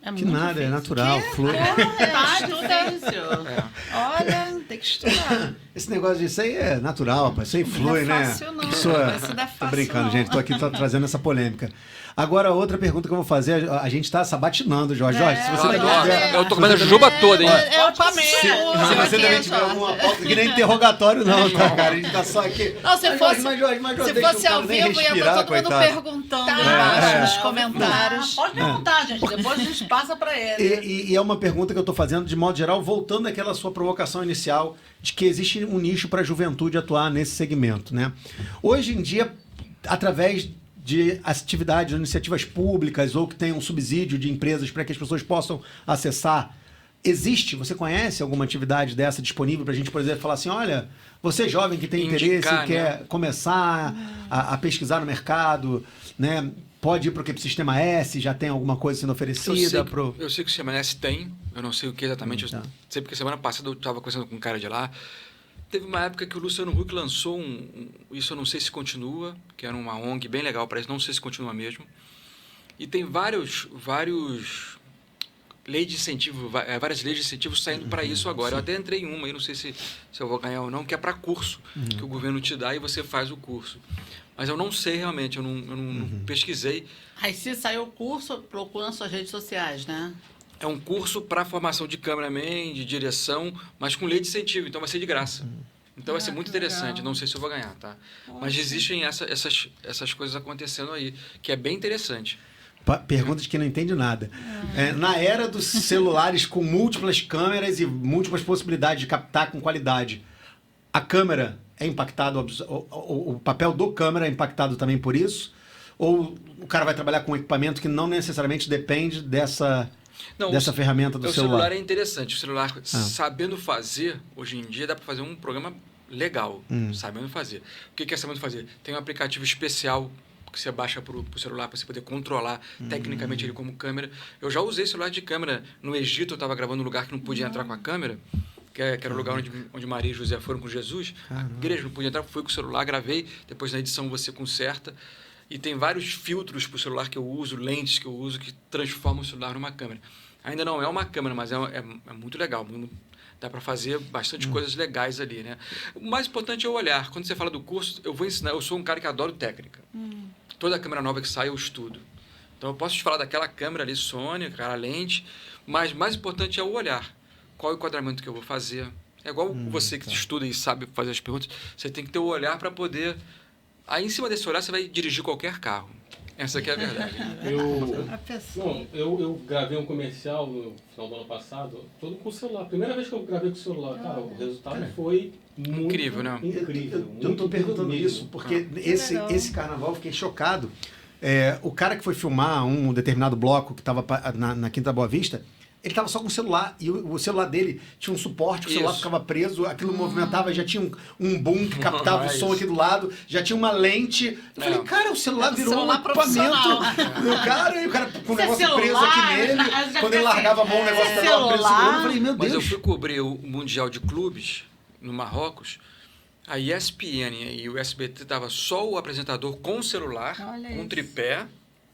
É que muito nada, difícil. é natural, flui. Difícil. Olha, tem que estudar. Esse negócio disso aí é natural, rapaz. Isso aí flui, não é né? fácil, não. Isso Não é tô fácil, brincando, não. gente. Tô aqui trazendo essa polêmica. Agora, outra pergunta que eu vou fazer, a gente tá sabatinando, Jorge. Jorge, se você Eu tô comendo a jujuba toda, hein? É o papo Se você também tiver alguma pauta, que nem interrogatório não, tá, cara? A gente tá só aqui. Não, se fosse, Jorge, se fosse ao vivo, ia estar todo mundo perguntando embaixo nos comentários. Pode perguntar, gente. Depois a gente passa pra ele. E é uma pergunta que eu tô fazendo, de modo geral, voltando àquela sua provocação inicial, de que existe um nicho para a juventude atuar nesse segmento, né? Hoje em dia, através de atividades, iniciativas públicas ou que tenham um subsídio de empresas para que as pessoas possam acessar Você conhece alguma atividade dessa disponível pra gente, por exemplo, falar assim, olha, você jovem que tem interesse e quer começar a pesquisar no mercado, né? Pode ir para o Sistema S, já tem alguma coisa sendo oferecida? Eu sei que o Sistema S tem, eu não sei o que exatamente, eu sei porque semana passada eu estava conversando com um cara de lá. Teve uma época que o Luciano Huck lançou isso eu não sei se continua, que era uma ONG bem legal para isso, não sei se continua mesmo. E tem várias leis de incentivo saindo para isso agora. Eu até entrei em uma, eu não sei se eu vou ganhar ou não, que é para curso, que o governo te dá e você faz o curso. Mas eu não sei realmente, eu não pesquisei. Aí se saiu o curso, procura nas suas redes sociais, né? É um curso para formação de cameraman, de direção, mas com lei de incentivo, então vai ser de graça. Então vai ser muito interessante, legal. Não sei se eu vou ganhar, tá? Mas existem essas coisas acontecendo aí, que é bem interessante. Pergunta de quem não entende nada. Na era dos celulares com múltiplas câmeras e múltiplas possibilidades de captar com qualidade, a câmera é impactado, o papel do câmera é impactado também por isso? Ou o cara vai trabalhar com um equipamento que não necessariamente depende dessa ferramenta do celular? O celular é interessante. O celular, sabendo fazer, hoje em dia dá para fazer um programa legal, sabendo fazer. O que é sabendo fazer? Tem um aplicativo especial que você baixa para o celular para você poder controlar tecnicamente ele como câmera. Eu já usei celular de câmera. No Egito eu estava gravando num lugar que não podia entrar com a câmera, que era o lugar onde Maria e José foram com Jesus. A igreja não podia entrar, fui com o celular, gravei, depois na edição você conserta. E tem vários filtros para o celular que eu uso, lentes que eu uso, que transformam o celular numa câmera. Ainda não é uma câmera, mas é muito legal. Dá para fazer bastante coisas legais ali, né? O mais importante é o olhar. Quando você fala do curso, eu vou ensinar. Eu sou um cara que adoro técnica. Toda câmera nova que sai, eu estudo. Então, eu posso te falar daquela câmera ali, Sony, aquela lente, mas mais importante é o olhar. Qual é o enquadramento que eu vou fazer? É igual você que estuda e sabe fazer as perguntas. Você tem que ter o olhar para poder... Aí, em cima desse olhar, você vai dirigir qualquer carro. Essa aqui é a verdade. Eu gravei um comercial no final do ano passado, todo com o celular. Primeira vez que eu gravei com o celular, cara, o resultado foi muito incrível, né? Incrível. Eu estou perguntando isso porque esse carnaval eu fiquei chocado. O cara que foi filmar um determinado bloco que estava na Quinta Boa Vista, ele estava só com o celular, e o celular dele tinha um suporte, o celular ficava preso, aquilo movimentava, já tinha um boom que captava o som aqui do lado, já tinha uma lente. Eu falei, cara, o celular virou um equipamento do cara, e o cara com o negócio preso aqui nele, quando ele largava a mão, o negócio estava preso segurando. Eu falei, meu Deus. Mas eu fui cobrir o Mundial de Clubes no Marrocos, a ESPN e o SBT tava só o apresentador com o celular, com um tripé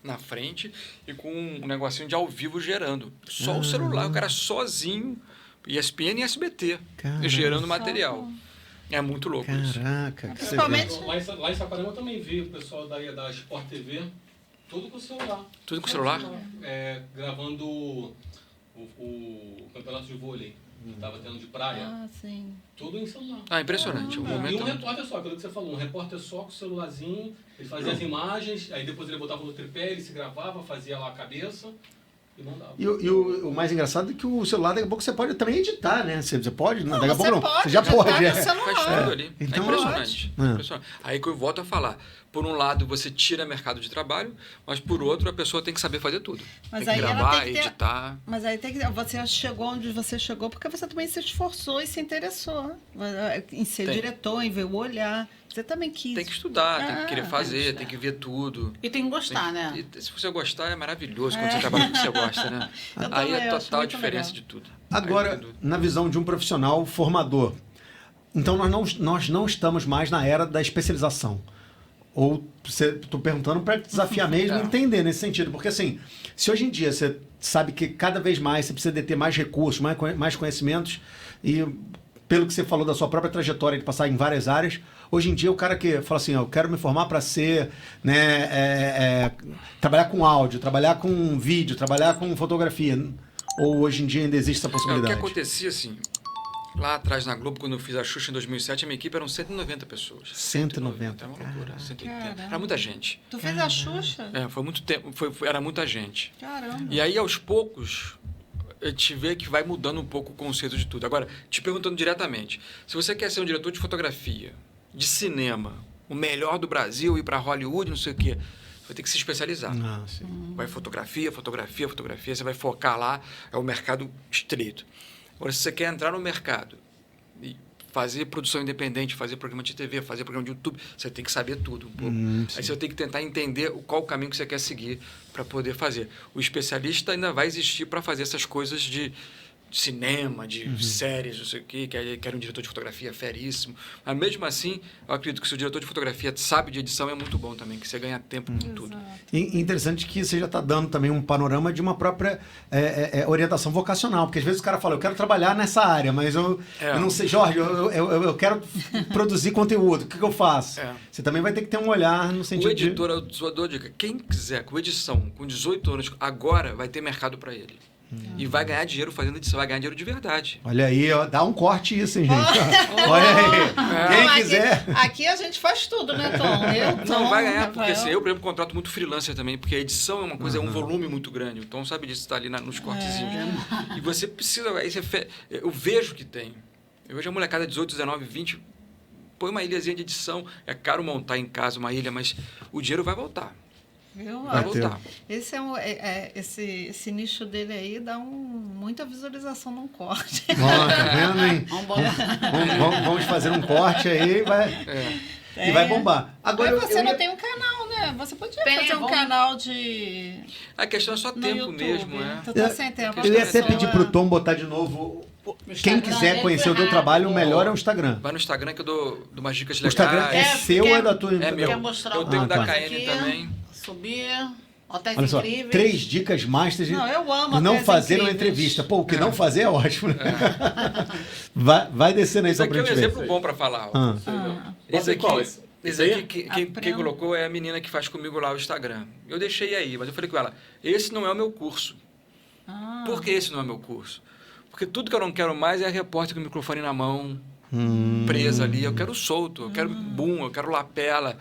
na frente e com um negocinho de ao vivo gerando. Só o celular, o cara sozinho, ESPN e SBT, gerando material. É muito louco isso. Caraca. Principalmente... Lá em Saquarema eu também vi o pessoal da Sport TV, tudo com o celular. Tudo com o celular? Gravando o campeonato de vôlei. Que estava tendo de praia. Sim. Tudo em celular. Impressionante. E um repórter só, aquilo que você falou, um repórter só com o celularzinho, ele fazia as imagens, aí depois ele botava no tripé, ele se gravava, fazia lá a cabeça e mandava. E o mais engraçado é que o celular, daqui a pouco você pode também editar, né? Você pode, daqui a pouco não. Você já pode. Faz tudo ali. Então, impressionante. Aí que eu volto a falar. Por um lado, você tira mercado de trabalho, mas por outro, a pessoa tem que saber fazer tudo. Mas tem que aí gravar, editar. Mas aí você chegou onde você chegou porque você também se esforçou e se interessou em ser diretor, em ver o olhar. Você também quis. Tem que estudar, tem que querer fazer, tem que ver tudo. E tem que gostar, né? E se você gostar, é maravilhoso quando você trabalha com o que você gosta, né? Aí é total a diferença de tudo. Agora, na visão de um profissional formador, então nós não estamos mais na era da especialização. Ou estou perguntando para desafiar mesmo, entender nesse sentido. Porque assim, se hoje em dia você sabe que cada vez mais você precisa de ter mais recursos, mais conhecimentos, e pelo que você falou da sua própria trajetória de passar em várias áreas, hoje em dia o cara que fala assim, eu quero me formar para ser, trabalhar com áudio, trabalhar com vídeo, trabalhar com fotografia, ou hoje em dia ainda existe essa possibilidade? O que acontecia assim... Lá atrás, na Globo, quando eu fiz a Xuxa em 2007, a minha equipe eram 190 pessoas. 190? É uma loucura. 180. Era muita gente. Tu fez a Xuxa? Foi muito tempo. Era muita gente. Caramba. E aí, aos poucos, a gente vê que vai mudando um pouco o conceito de tudo. Agora, te perguntando diretamente, se você quer ser um diretor de fotografia, de cinema, o melhor do Brasil, ir para Hollywood, não sei o quê, vai ter que se especializar. Ah, sim. Vai fotografia, você vai focar lá, é o mercado estreito. Agora, se você quer entrar no mercado e fazer produção independente, fazer programa de TV, fazer programa de YouTube, você tem que saber tudo um pouco. Aí você tem que tentar entender qual o caminho que você quer seguir para poder fazer. O especialista ainda vai existir para fazer essas coisas de cinema, de séries, não sei o quê, que era um diretor de fotografia feríssimo. Mas mesmo assim, eu acredito que se o diretor de fotografia sabe de edição, é muito bom também, que você ganha tempo com tudo. E interessante que você já está dando também um panorama de uma própria orientação vocacional, porque às vezes o cara fala, eu quero trabalhar nessa área, mas eu não sei, Jorge, eu quero produzir conteúdo, o que eu faço? Você também vai ter que ter um olhar no sentido o editor, eu só dou a dica, quem quiser com edição, com 18 anos, agora vai ter mercado para ele. E vai ganhar dinheiro fazendo edição, vai ganhar dinheiro de verdade. Olha aí, ó, dá um corte isso, hein, gente? Olha aí, quem Não, quiser. Aqui a gente faz tudo, né, Tom? Não, vai ganhar, porque Rafael. assim, eu, por exemplo, contrato muito freelancer também, porque a edição é uma coisa, é um volume muito grande. O Tom sabe disso, está ali nos cortezinhos. E você precisa, aí eu vejo que tem. Eu vejo a molecada 18, 19, 20, põe uma ilhazinha de edição, é caro montar em casa uma ilha, mas o dinheiro vai voltar. Viu? Vai voltar. Esse, esse nicho dele aí dá muita visualização num corte. Ó, tá vendo, hein? Vamos fazer um corte aí e vai bombar. Agora, Mas você não tem um canal, né? Você podia fazer um canal de... A questão é só no tempo YouTube. mesmo, Tu tá sem tempo. Eu ia até pessoa- pedir pro Tom botar de novo. Quem quiser conhecer o teu trabalho, o melhor é o Instagram. Vai no Instagram que eu dou umas dicas O legais. Instagram é seu ou é da tua? É meu. Quer mostrar Eu tenho um da tá. KN aqui, também. Subir, hotéis Olha só, incríveis. 3 dicas masters de Não, eu amo não Hotéis fazer uma Incríveis. entrevista. Pô, o que não fazer é ótimo. Né? Vai descendo aí Esse só aqui pra é um gente ver. exemplo bom para falar. ó. Ah. Esse aqui, qual? esse aí? aqui quem colocou é a menina que faz comigo lá o Instagram. Eu deixei aí, mas eu falei com ela, esse não é o meu curso. Por que esse não é o meu curso? Porque tudo que eu não quero mais é a repórter com o microfone na mão, presa ali. Eu quero solto, eu quero boom, eu quero lapela.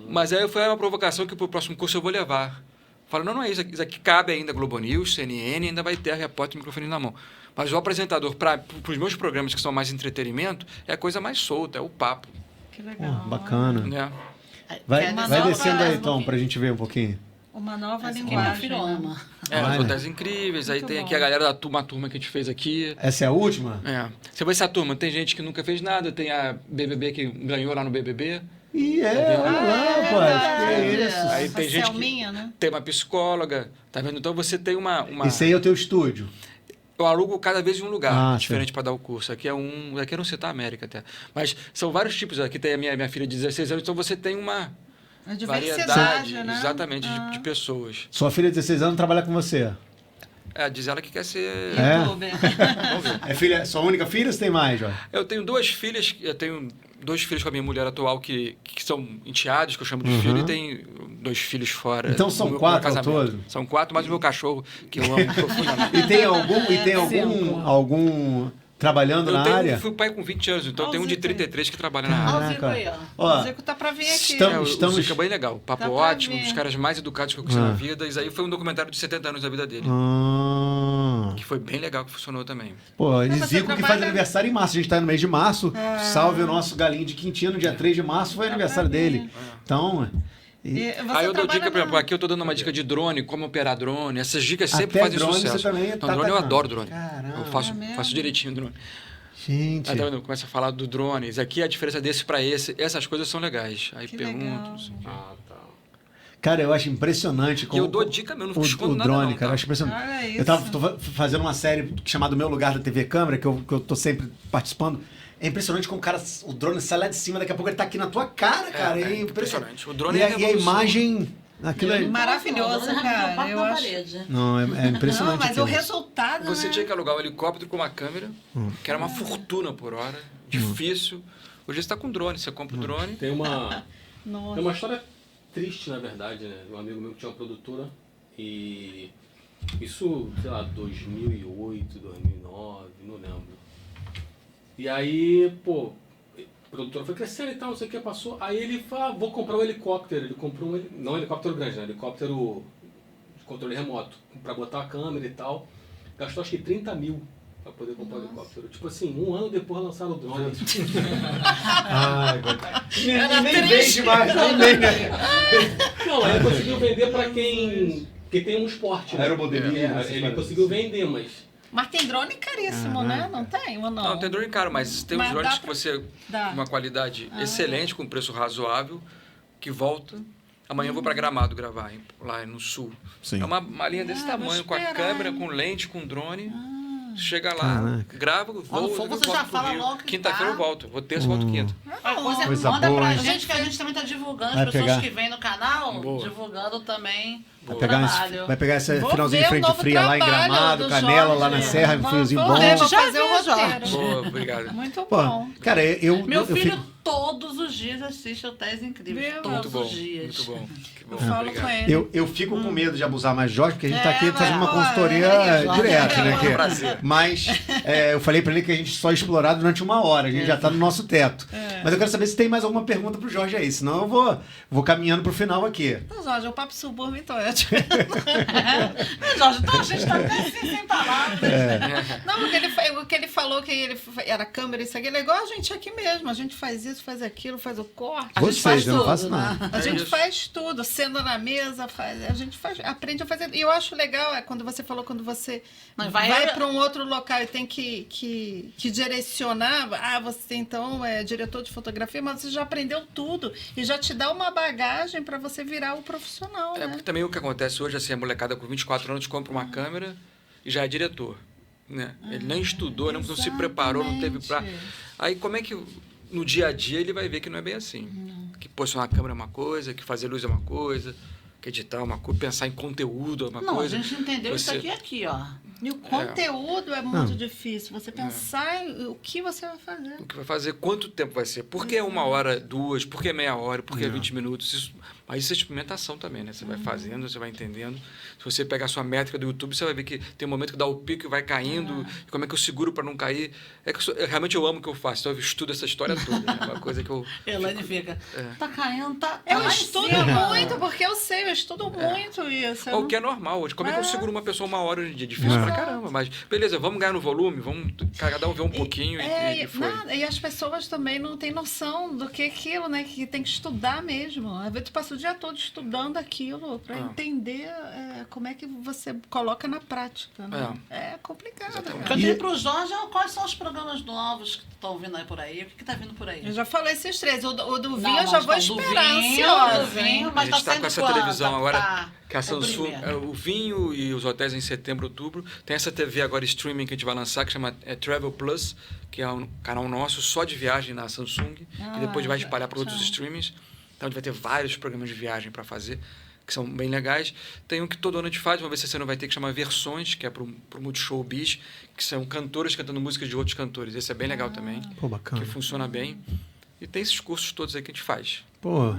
Mas aí foi uma provocação que pro próximo curso eu vou levar. Falo, não é isso aqui cabe ainda Globo News, CNN, ainda vai ter a repórter com o microfone na mão. Mas o apresentador, para os meus programas que são mais entretenimento, é a coisa mais solta, é o papo. Que Pô, legal. bacana. Né? Vai nova- descendo aí, Tom, pra gente ver um pouquinho. Uma nova Esse aqui linguagem. meu filho né? ama. É, Vai, os né? hotéis incríveis, aí Muito tem bom. aqui a galera da uma turma que a gente fez aqui. Essa é a última? É. Você vai essa turma, tem gente que nunca fez nada, tem a BBB que ganhou lá no BBB. Ih, olha lá, rapaz. Que verdade. isso. Aí tem A gente Selminha, que né? tem uma psicóloga, tá vendo? Então você tem uma... Esse aí é o teu estúdio. Eu alugo cada vez em um lugar Ah, diferente para dar o curso. Aqui é um... Aqui eu não sei a América até. Mas são vários tipos. Aqui tem a minha filha de 16 anos, então você tem uma A variedade, diversidade, né? exatamente, de pessoas. Sua filha de 16 anos trabalha com você. É, diz ela que quer ser... É? YouTuber. É filha, sua única filha ou você tem mais, Jorge? Eu tenho 2 filhas, eu tenho 2 filhos com a minha mulher atual que são enteados, que eu chamo de filho, e tem 2 filhos fora. Então são do meu 4 ao casamento. todo? São 4, mais o meu cachorro, que eu amo profundamente. E tem algum trabalhando na área? Fui pai com 20 anos, então Olha tem um o de Zico aí. 33 que trabalha na área. Olha o Zico aí, ó. Ó, O Zico tá pra vir aqui. Estamos- O Zico é bem legal, papo Dá pra ótimo, um ver. dos caras mais educados que eu conheci na vida. Isso aí foi um documentário de 70 anos da vida dele, que foi bem legal, que funcionou também. Pô, e Mas você Zico que faz trabalha- aniversário em março. A gente tá no mês de março. Salve o nosso galinho de Quintino, dia 3 de março foi aniversário pra mim. dele. Então, E você Aí eu dou dica, por trabalha exemplo, aqui eu tô dando uma dica de drone, como operar drone. Essas dicas sempre até fazem drone sucesso. você também Então, tá drone eu atacando. adoro drone. Caramba. Eu faço, É mesmo? faço direitinho o drone. gente. Aí tá vendo? Começa a falar do drones. Aqui a diferença desse para esse, essas coisas são legais. Aí Que pergunto, legal. não sei o quê. Ah, tá. Cara, eu acho impressionante E eu dou dica mesmo, não fico escondendo o nada drone, não, cara. tá? Eu acho impressionante. Olha Tô isso. fazendo uma série chamada Meu Lugar da TV Câmara, que eu tô sempre participando. É impressionante como o drone sai lá de cima, daqui a pouco ele tá aqui na tua cara, cara. é É impressionante. O drone e é a revolução. imagem. Aquilo é... Maravilhoso, cara. Eu acho. Não, é impressionante. Não, mas aquilo. o resultado, Você né? tinha que alugar um helicóptero com uma câmera, que era uma fortuna por hora, difícil. Hoje você está com drone, você compra o drone. Tem uma Nossa. história triste, na verdade, né? Um amigo meu que tinha uma produtora e isso, sei lá, 2008, 2009, não lembro. E aí, pô, a produtora foi crescendo e tal, não sei o que, passou. Aí ele falou, vou comprar um helicóptero. Ele comprou não um helicóptero grande, né? Helicóptero de controle remoto, pra botar a câmera e tal. Gastou acho que 30 mil. pra poder comprar o helicóptero. Tipo assim, 1 ano depois lançaram o drone. Ai, nem triste. vende mais, nem vende. Não, ele conseguiu vender pra quem tem um esporte, né? Aeromodelismo, essas Ele coisas. conseguiu vender, mas... Mas tem drone caríssimo, né? Não tem ou não? Não, tem drone caro, mas tem uns Mas drones dá que pra- você... dá. Uma qualidade excelente, com preço razoável, que volta. Amanhã eu vou para Gramado gravar, lá no sul. Sim. É uma linha desse vou tamanho, com a esperar, câmera, hein? com lente, com drone. Chega lá, Caraca. grava, Quando vou, for, você volto já pro fala Rio. logo que Quinta-feira tá. eu volto. Vou terça, volto quinta. Coisa Manda boa, pra hein? gente, que a gente também tá divulgando. Vai As pessoas pegar. que vêm no canal, Boa. divulgando também o Vai trabalho. pegar esse Vou finalzinho ver de frente o novo fria lá em trabalho Gramado, do Canela, lá Jorge. na Serra, um friozinho Vou bom. ver, vou Já fazer vi, o roteiro. Boa, obrigado. Muito Pô, bom. cara, eu Meu filho fico... todos os dias assiste Hotéis Incríveis. Viu? Todos Muito bom, os dias. muito bom. Que bom, Eu falo obrigado. com ele. Eu fico com medo de abusar mais de Jorge, porque a gente tá aqui É, fazendo uma vai, consultoria Jorge. direta, né? É um prazer. Mas eu falei pra ele que a gente só é explorado durante 1 hora, a gente já tá no nosso teto. Mas eu quero saber se tem mais alguma pergunta pro Jorge aí, senão eu vou caminhando pro final aqui. Não, Jorge, o papo subúrbio, então é. Jorge, então a gente tá até assim, sem palavras. Não, o que ele falou que ele era câmera, isso aqui, é igual a gente aqui mesmo. A gente faz isso, faz aquilo, faz o corte. A gente Vocês, faz eu não tudo, faço né? nada. A gente isso. faz tudo, sendo na mesa, a gente aprende a fazer. E eu acho legal, quando você falou, quando você Mas vai vai- para um outro local e tem que direcionar, você então é diretor de fotografia, mas você já aprendeu tudo e já te dá uma bagagem para você virar o profissional, É né? porque também o que acontece hoje, assim, a molecada com 24 anos compra uma câmera e já é diretor. Né? Ele nem estudou, não se preparou, não teve pra... Exatamente. Aí como é que no dia a dia ele vai ver que não é bem assim? Que posicionar a câmera é uma coisa, que fazer luz é uma coisa, que editar é uma coisa, pensar em conteúdo é uma Não, coisa. a gente entendeu isso Você- aqui, ó. E o conteúdo é muito difícil. Você pensar em o que você vai fazer. O que vai fazer, quanto tempo vai ser? Por que 1 hora, 2? Por que meia hora? Por que 20 minutos? Mas isso é experimentação também, né? Você vai fazendo, você vai entendendo. Se você pegar a sua métrica do YouTube, você vai ver que tem um momento que dá o pico e vai caindo. E como é que eu seguro para não cair? É que realmente eu amo o que eu faço. Então eu estudo essa história toda. Né? É uma coisa que eu... Elaine fica, tá caindo, tá Eu lá em estudo cima. muito, porque eu sei, eu estudo muito isso. Eu Ou não- o que é normal hoje. Como é que eu seguro uma pessoa 1 hora hoje em dia? Difícil pra caramba. Mas beleza, vamos ganhar no volume, vamos cada um ver um pouquinho e foi. E as pessoas também não têm noção do que é aquilo, né? Que tem que estudar mesmo. Às vezes tu passa o dia todo estudando aquilo para entender como é que você coloca na prática, né? É complicado. Exatamente. Eu Cara. tenho pro Jorge, quais são os programas novos que estão vindo aí por aí? O que tá vindo por aí? Eu já falei esses 3. O do Não, vinho eu mas já vou não, do esperar vinho, ansiosa. do vinho, hein? mas A tá gente tá sendo com essa quando? televisão agora, Tá. que a O Samsung, primeiro. o vinho e os hotéis em setembro, outubro. Tem essa TV agora streaming que a gente vai lançar, que chama Travel Plus, que é um canal nosso só de viagem na Samsung, que depois vai espalhar para outros streamings. Então a gente vai ter vários programas de viagem para fazer, que são bem legais. Tem um que todo ano a gente faz, uma vez você não vai ter, que chama Versões, que é pro Multishow Bis, que são cantores cantando músicas de outros cantores. Esse é bem legal também, Pô, bacana. que funciona bem. E tem esses cursos todos aí que a gente faz. Pô,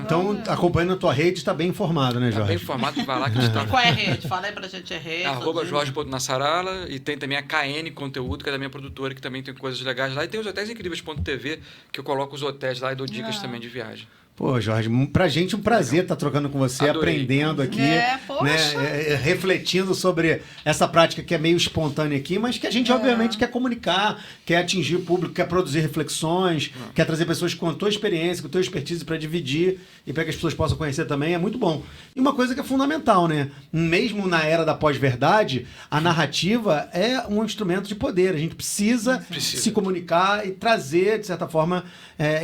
então acompanhando a tua rede, tá bem informado, né, Tá Jorge? bem informado, vai lá que a gente tá... Qual é a rede? Fala aí pra gente a rede. Arroba tudinho. Jorge.Nassarala, e tem também a KN Conteúdo, que é da minha produtora, que também tem coisas legais lá. E tem os Hotéis Incríveis.tv, que eu coloco os hotéis lá e dou dicas também de viagem. Pô, Jorge, pra gente é um prazer estar trocando com você, Adorei. aprendendo aqui, Poxa. né, refletindo sobre essa prática que é meio espontânea aqui, mas que a gente obviamente quer comunicar, quer atingir o público, quer produzir reflexões, quer trazer pessoas com a tua experiência, com a tua expertise para dividir e para que as pessoas possam conhecer também, é muito bom. E uma coisa que é fundamental, né? Mesmo na era da pós-verdade, a narrativa é um instrumento de poder. A gente precisa se comunicar e trazer, de certa forma,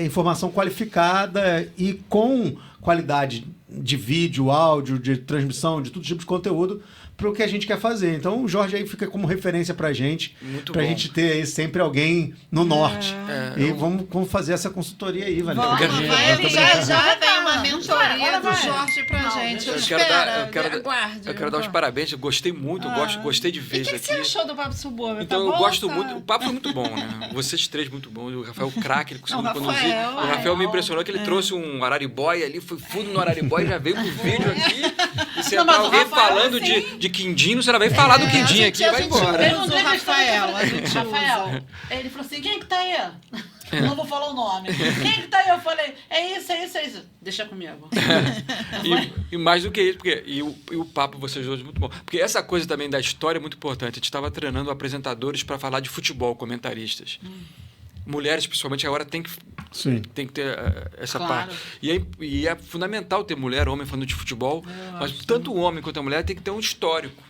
informação qualificada e com qualidade de vídeo, áudio, de transmissão, de todo tipo de conteúdo para o que a gente quer fazer. Então o Jorge aí fica como referência pra gente, Muito pra bom. gente ter aí sempre alguém no norte. É, E eu- vamos fazer essa consultoria aí, Valéria. Vamos, quero- vai, eu já vem uma Vai, mentoria agora do vai. Jorge pra Não, gente. eu Eu Espera, quero aguarde. dar os parabéns, eu gostei muito, gostei de E ver o isso que aqui. você achou do Papo Subúrbio? Então Tá eu bom, gosto tá? muito, o papo foi muito bom, né? Vocês três muito bons, o Rafael craque, ele conseguiu Não, me conduzir. Rafael, O Rafael me impressionou que ele trouxe um Araribóia ali, foi fundo no Araribóia, já veio pro vídeo aqui. E se Não, entrar mas o alguém Rafael, falando de quindinho, você vai falar do quindinho aqui e vai embora. Ele não Ele tem Rafael, a gente Rafael, ele falou assim, quem é que tá aí? Não vou falar o nome. Quem que tá aí? Eu falei, é isso. Deixa comigo. E mais do que isso, porque e o papo vocês dois é muito bom. Porque essa coisa também da história é muito importante. A gente estava treinando apresentadores para falar de futebol, comentaristas. Mulheres, principalmente, agora tem que ter essa parte. E é fundamental ter mulher, homem falando de futebol, mas tanto o homem quanto a mulher tem que ter um histórico.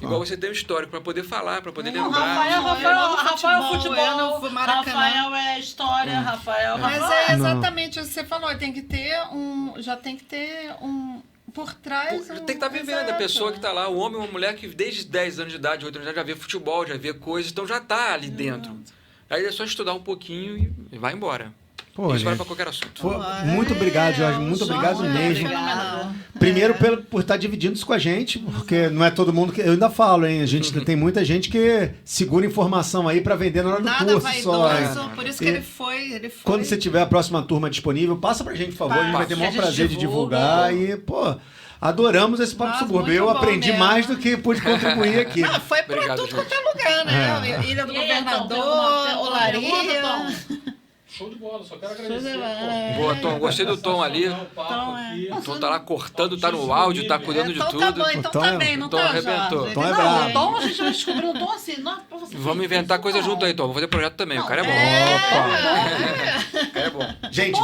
Igual você tem um histórico para poder falar, para poder lembrar. Rafael é futebol, Rafael é história, Rafael... Mas é exatamente o que você falou, tem que ter já tem que ter por trás... Tem que estar vivendo, a pessoa que está lá, o homem ou a mulher que desde 10 anos de idade, 8 anos de idade, já vê futebol, já vê coisas, então já está ali dentro. Aí é só estudar um pouquinho e vai embora. Pô, isso vale para qualquer assunto. Muito obrigado, Jorge. Muito obrigado mesmo. Primeiro, por estar dividindo isso com a gente, porque não é todo mundo que... Eu ainda falo, hein? A gente tem muita gente que segura informação aí para vender na hora do curso. Só, por isso que ele foi. Quando você tiver a próxima turma disponível, passa pra gente, por favor. A gente vai ter o maior prazer de divulgar. E, pô... Adoramos esse Papo Subúrbio. Eu aprendi mesmo. Mais do que pude contribuir aqui. Não, foi pra tudo quanto é lugar, né? Ilha do Governador, Olaria. Show de bola, só quero agradecer. Boa, Tom. Gostei do Tom ali. O Tom tá lá cortando, tá no áudio, tá cuidando de tudo. Tá bom, então tá bem, não tá, arrebentou. Tom é bravo. Tom a gente vai descobrir um Tom assim. Vamos inventar coisa junto aí, Tom. Vamos fazer projeto também. O cara é bom. O cara é bom. Gente,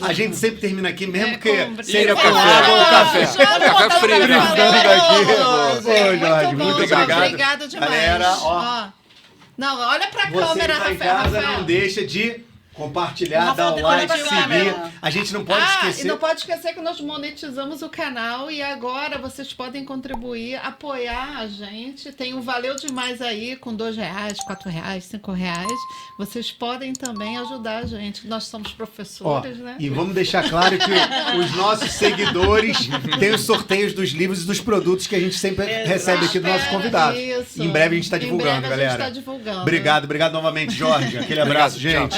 a gente sempre termina aqui, mesmo que seja com café. Café frio. Ô, Jorge, muito obrigado. Obrigado demais. Galera, ó. Não, olha pra você câmera, que tá em casa, não deixa de compartilhar, dar o like, seguir. A gente não pode esquecer. E não pode esquecer que nós monetizamos o canal e agora vocês podem contribuir, apoiar a gente. Tem um Valeu Demais aí com R$2, R$4, R$5. Vocês podem também ajudar a gente. Nós somos professores, né? E vamos deixar claro que os nossos seguidores têm os sorteios dos livros e dos produtos que a gente sempre recebe aqui dos nossos convidados. Isso. Em breve a gente está divulgando, galera. Obrigado novamente, Jorge. Aquele abraço, gente.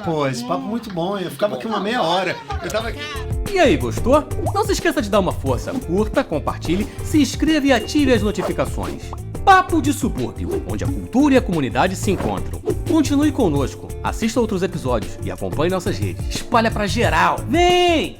Pô, esse papo muito bom, eu ficava aqui uma meia hora. Eu tava aqui. E aí, gostou? Não se esqueça de dar uma força, curta, compartilhe, se inscreva e ative as notificações. Papo de Subúrbio, onde a cultura e a comunidade se encontram. Continue conosco, assista outros episódios e acompanhe nossas redes. Espalha pra geral. Vem!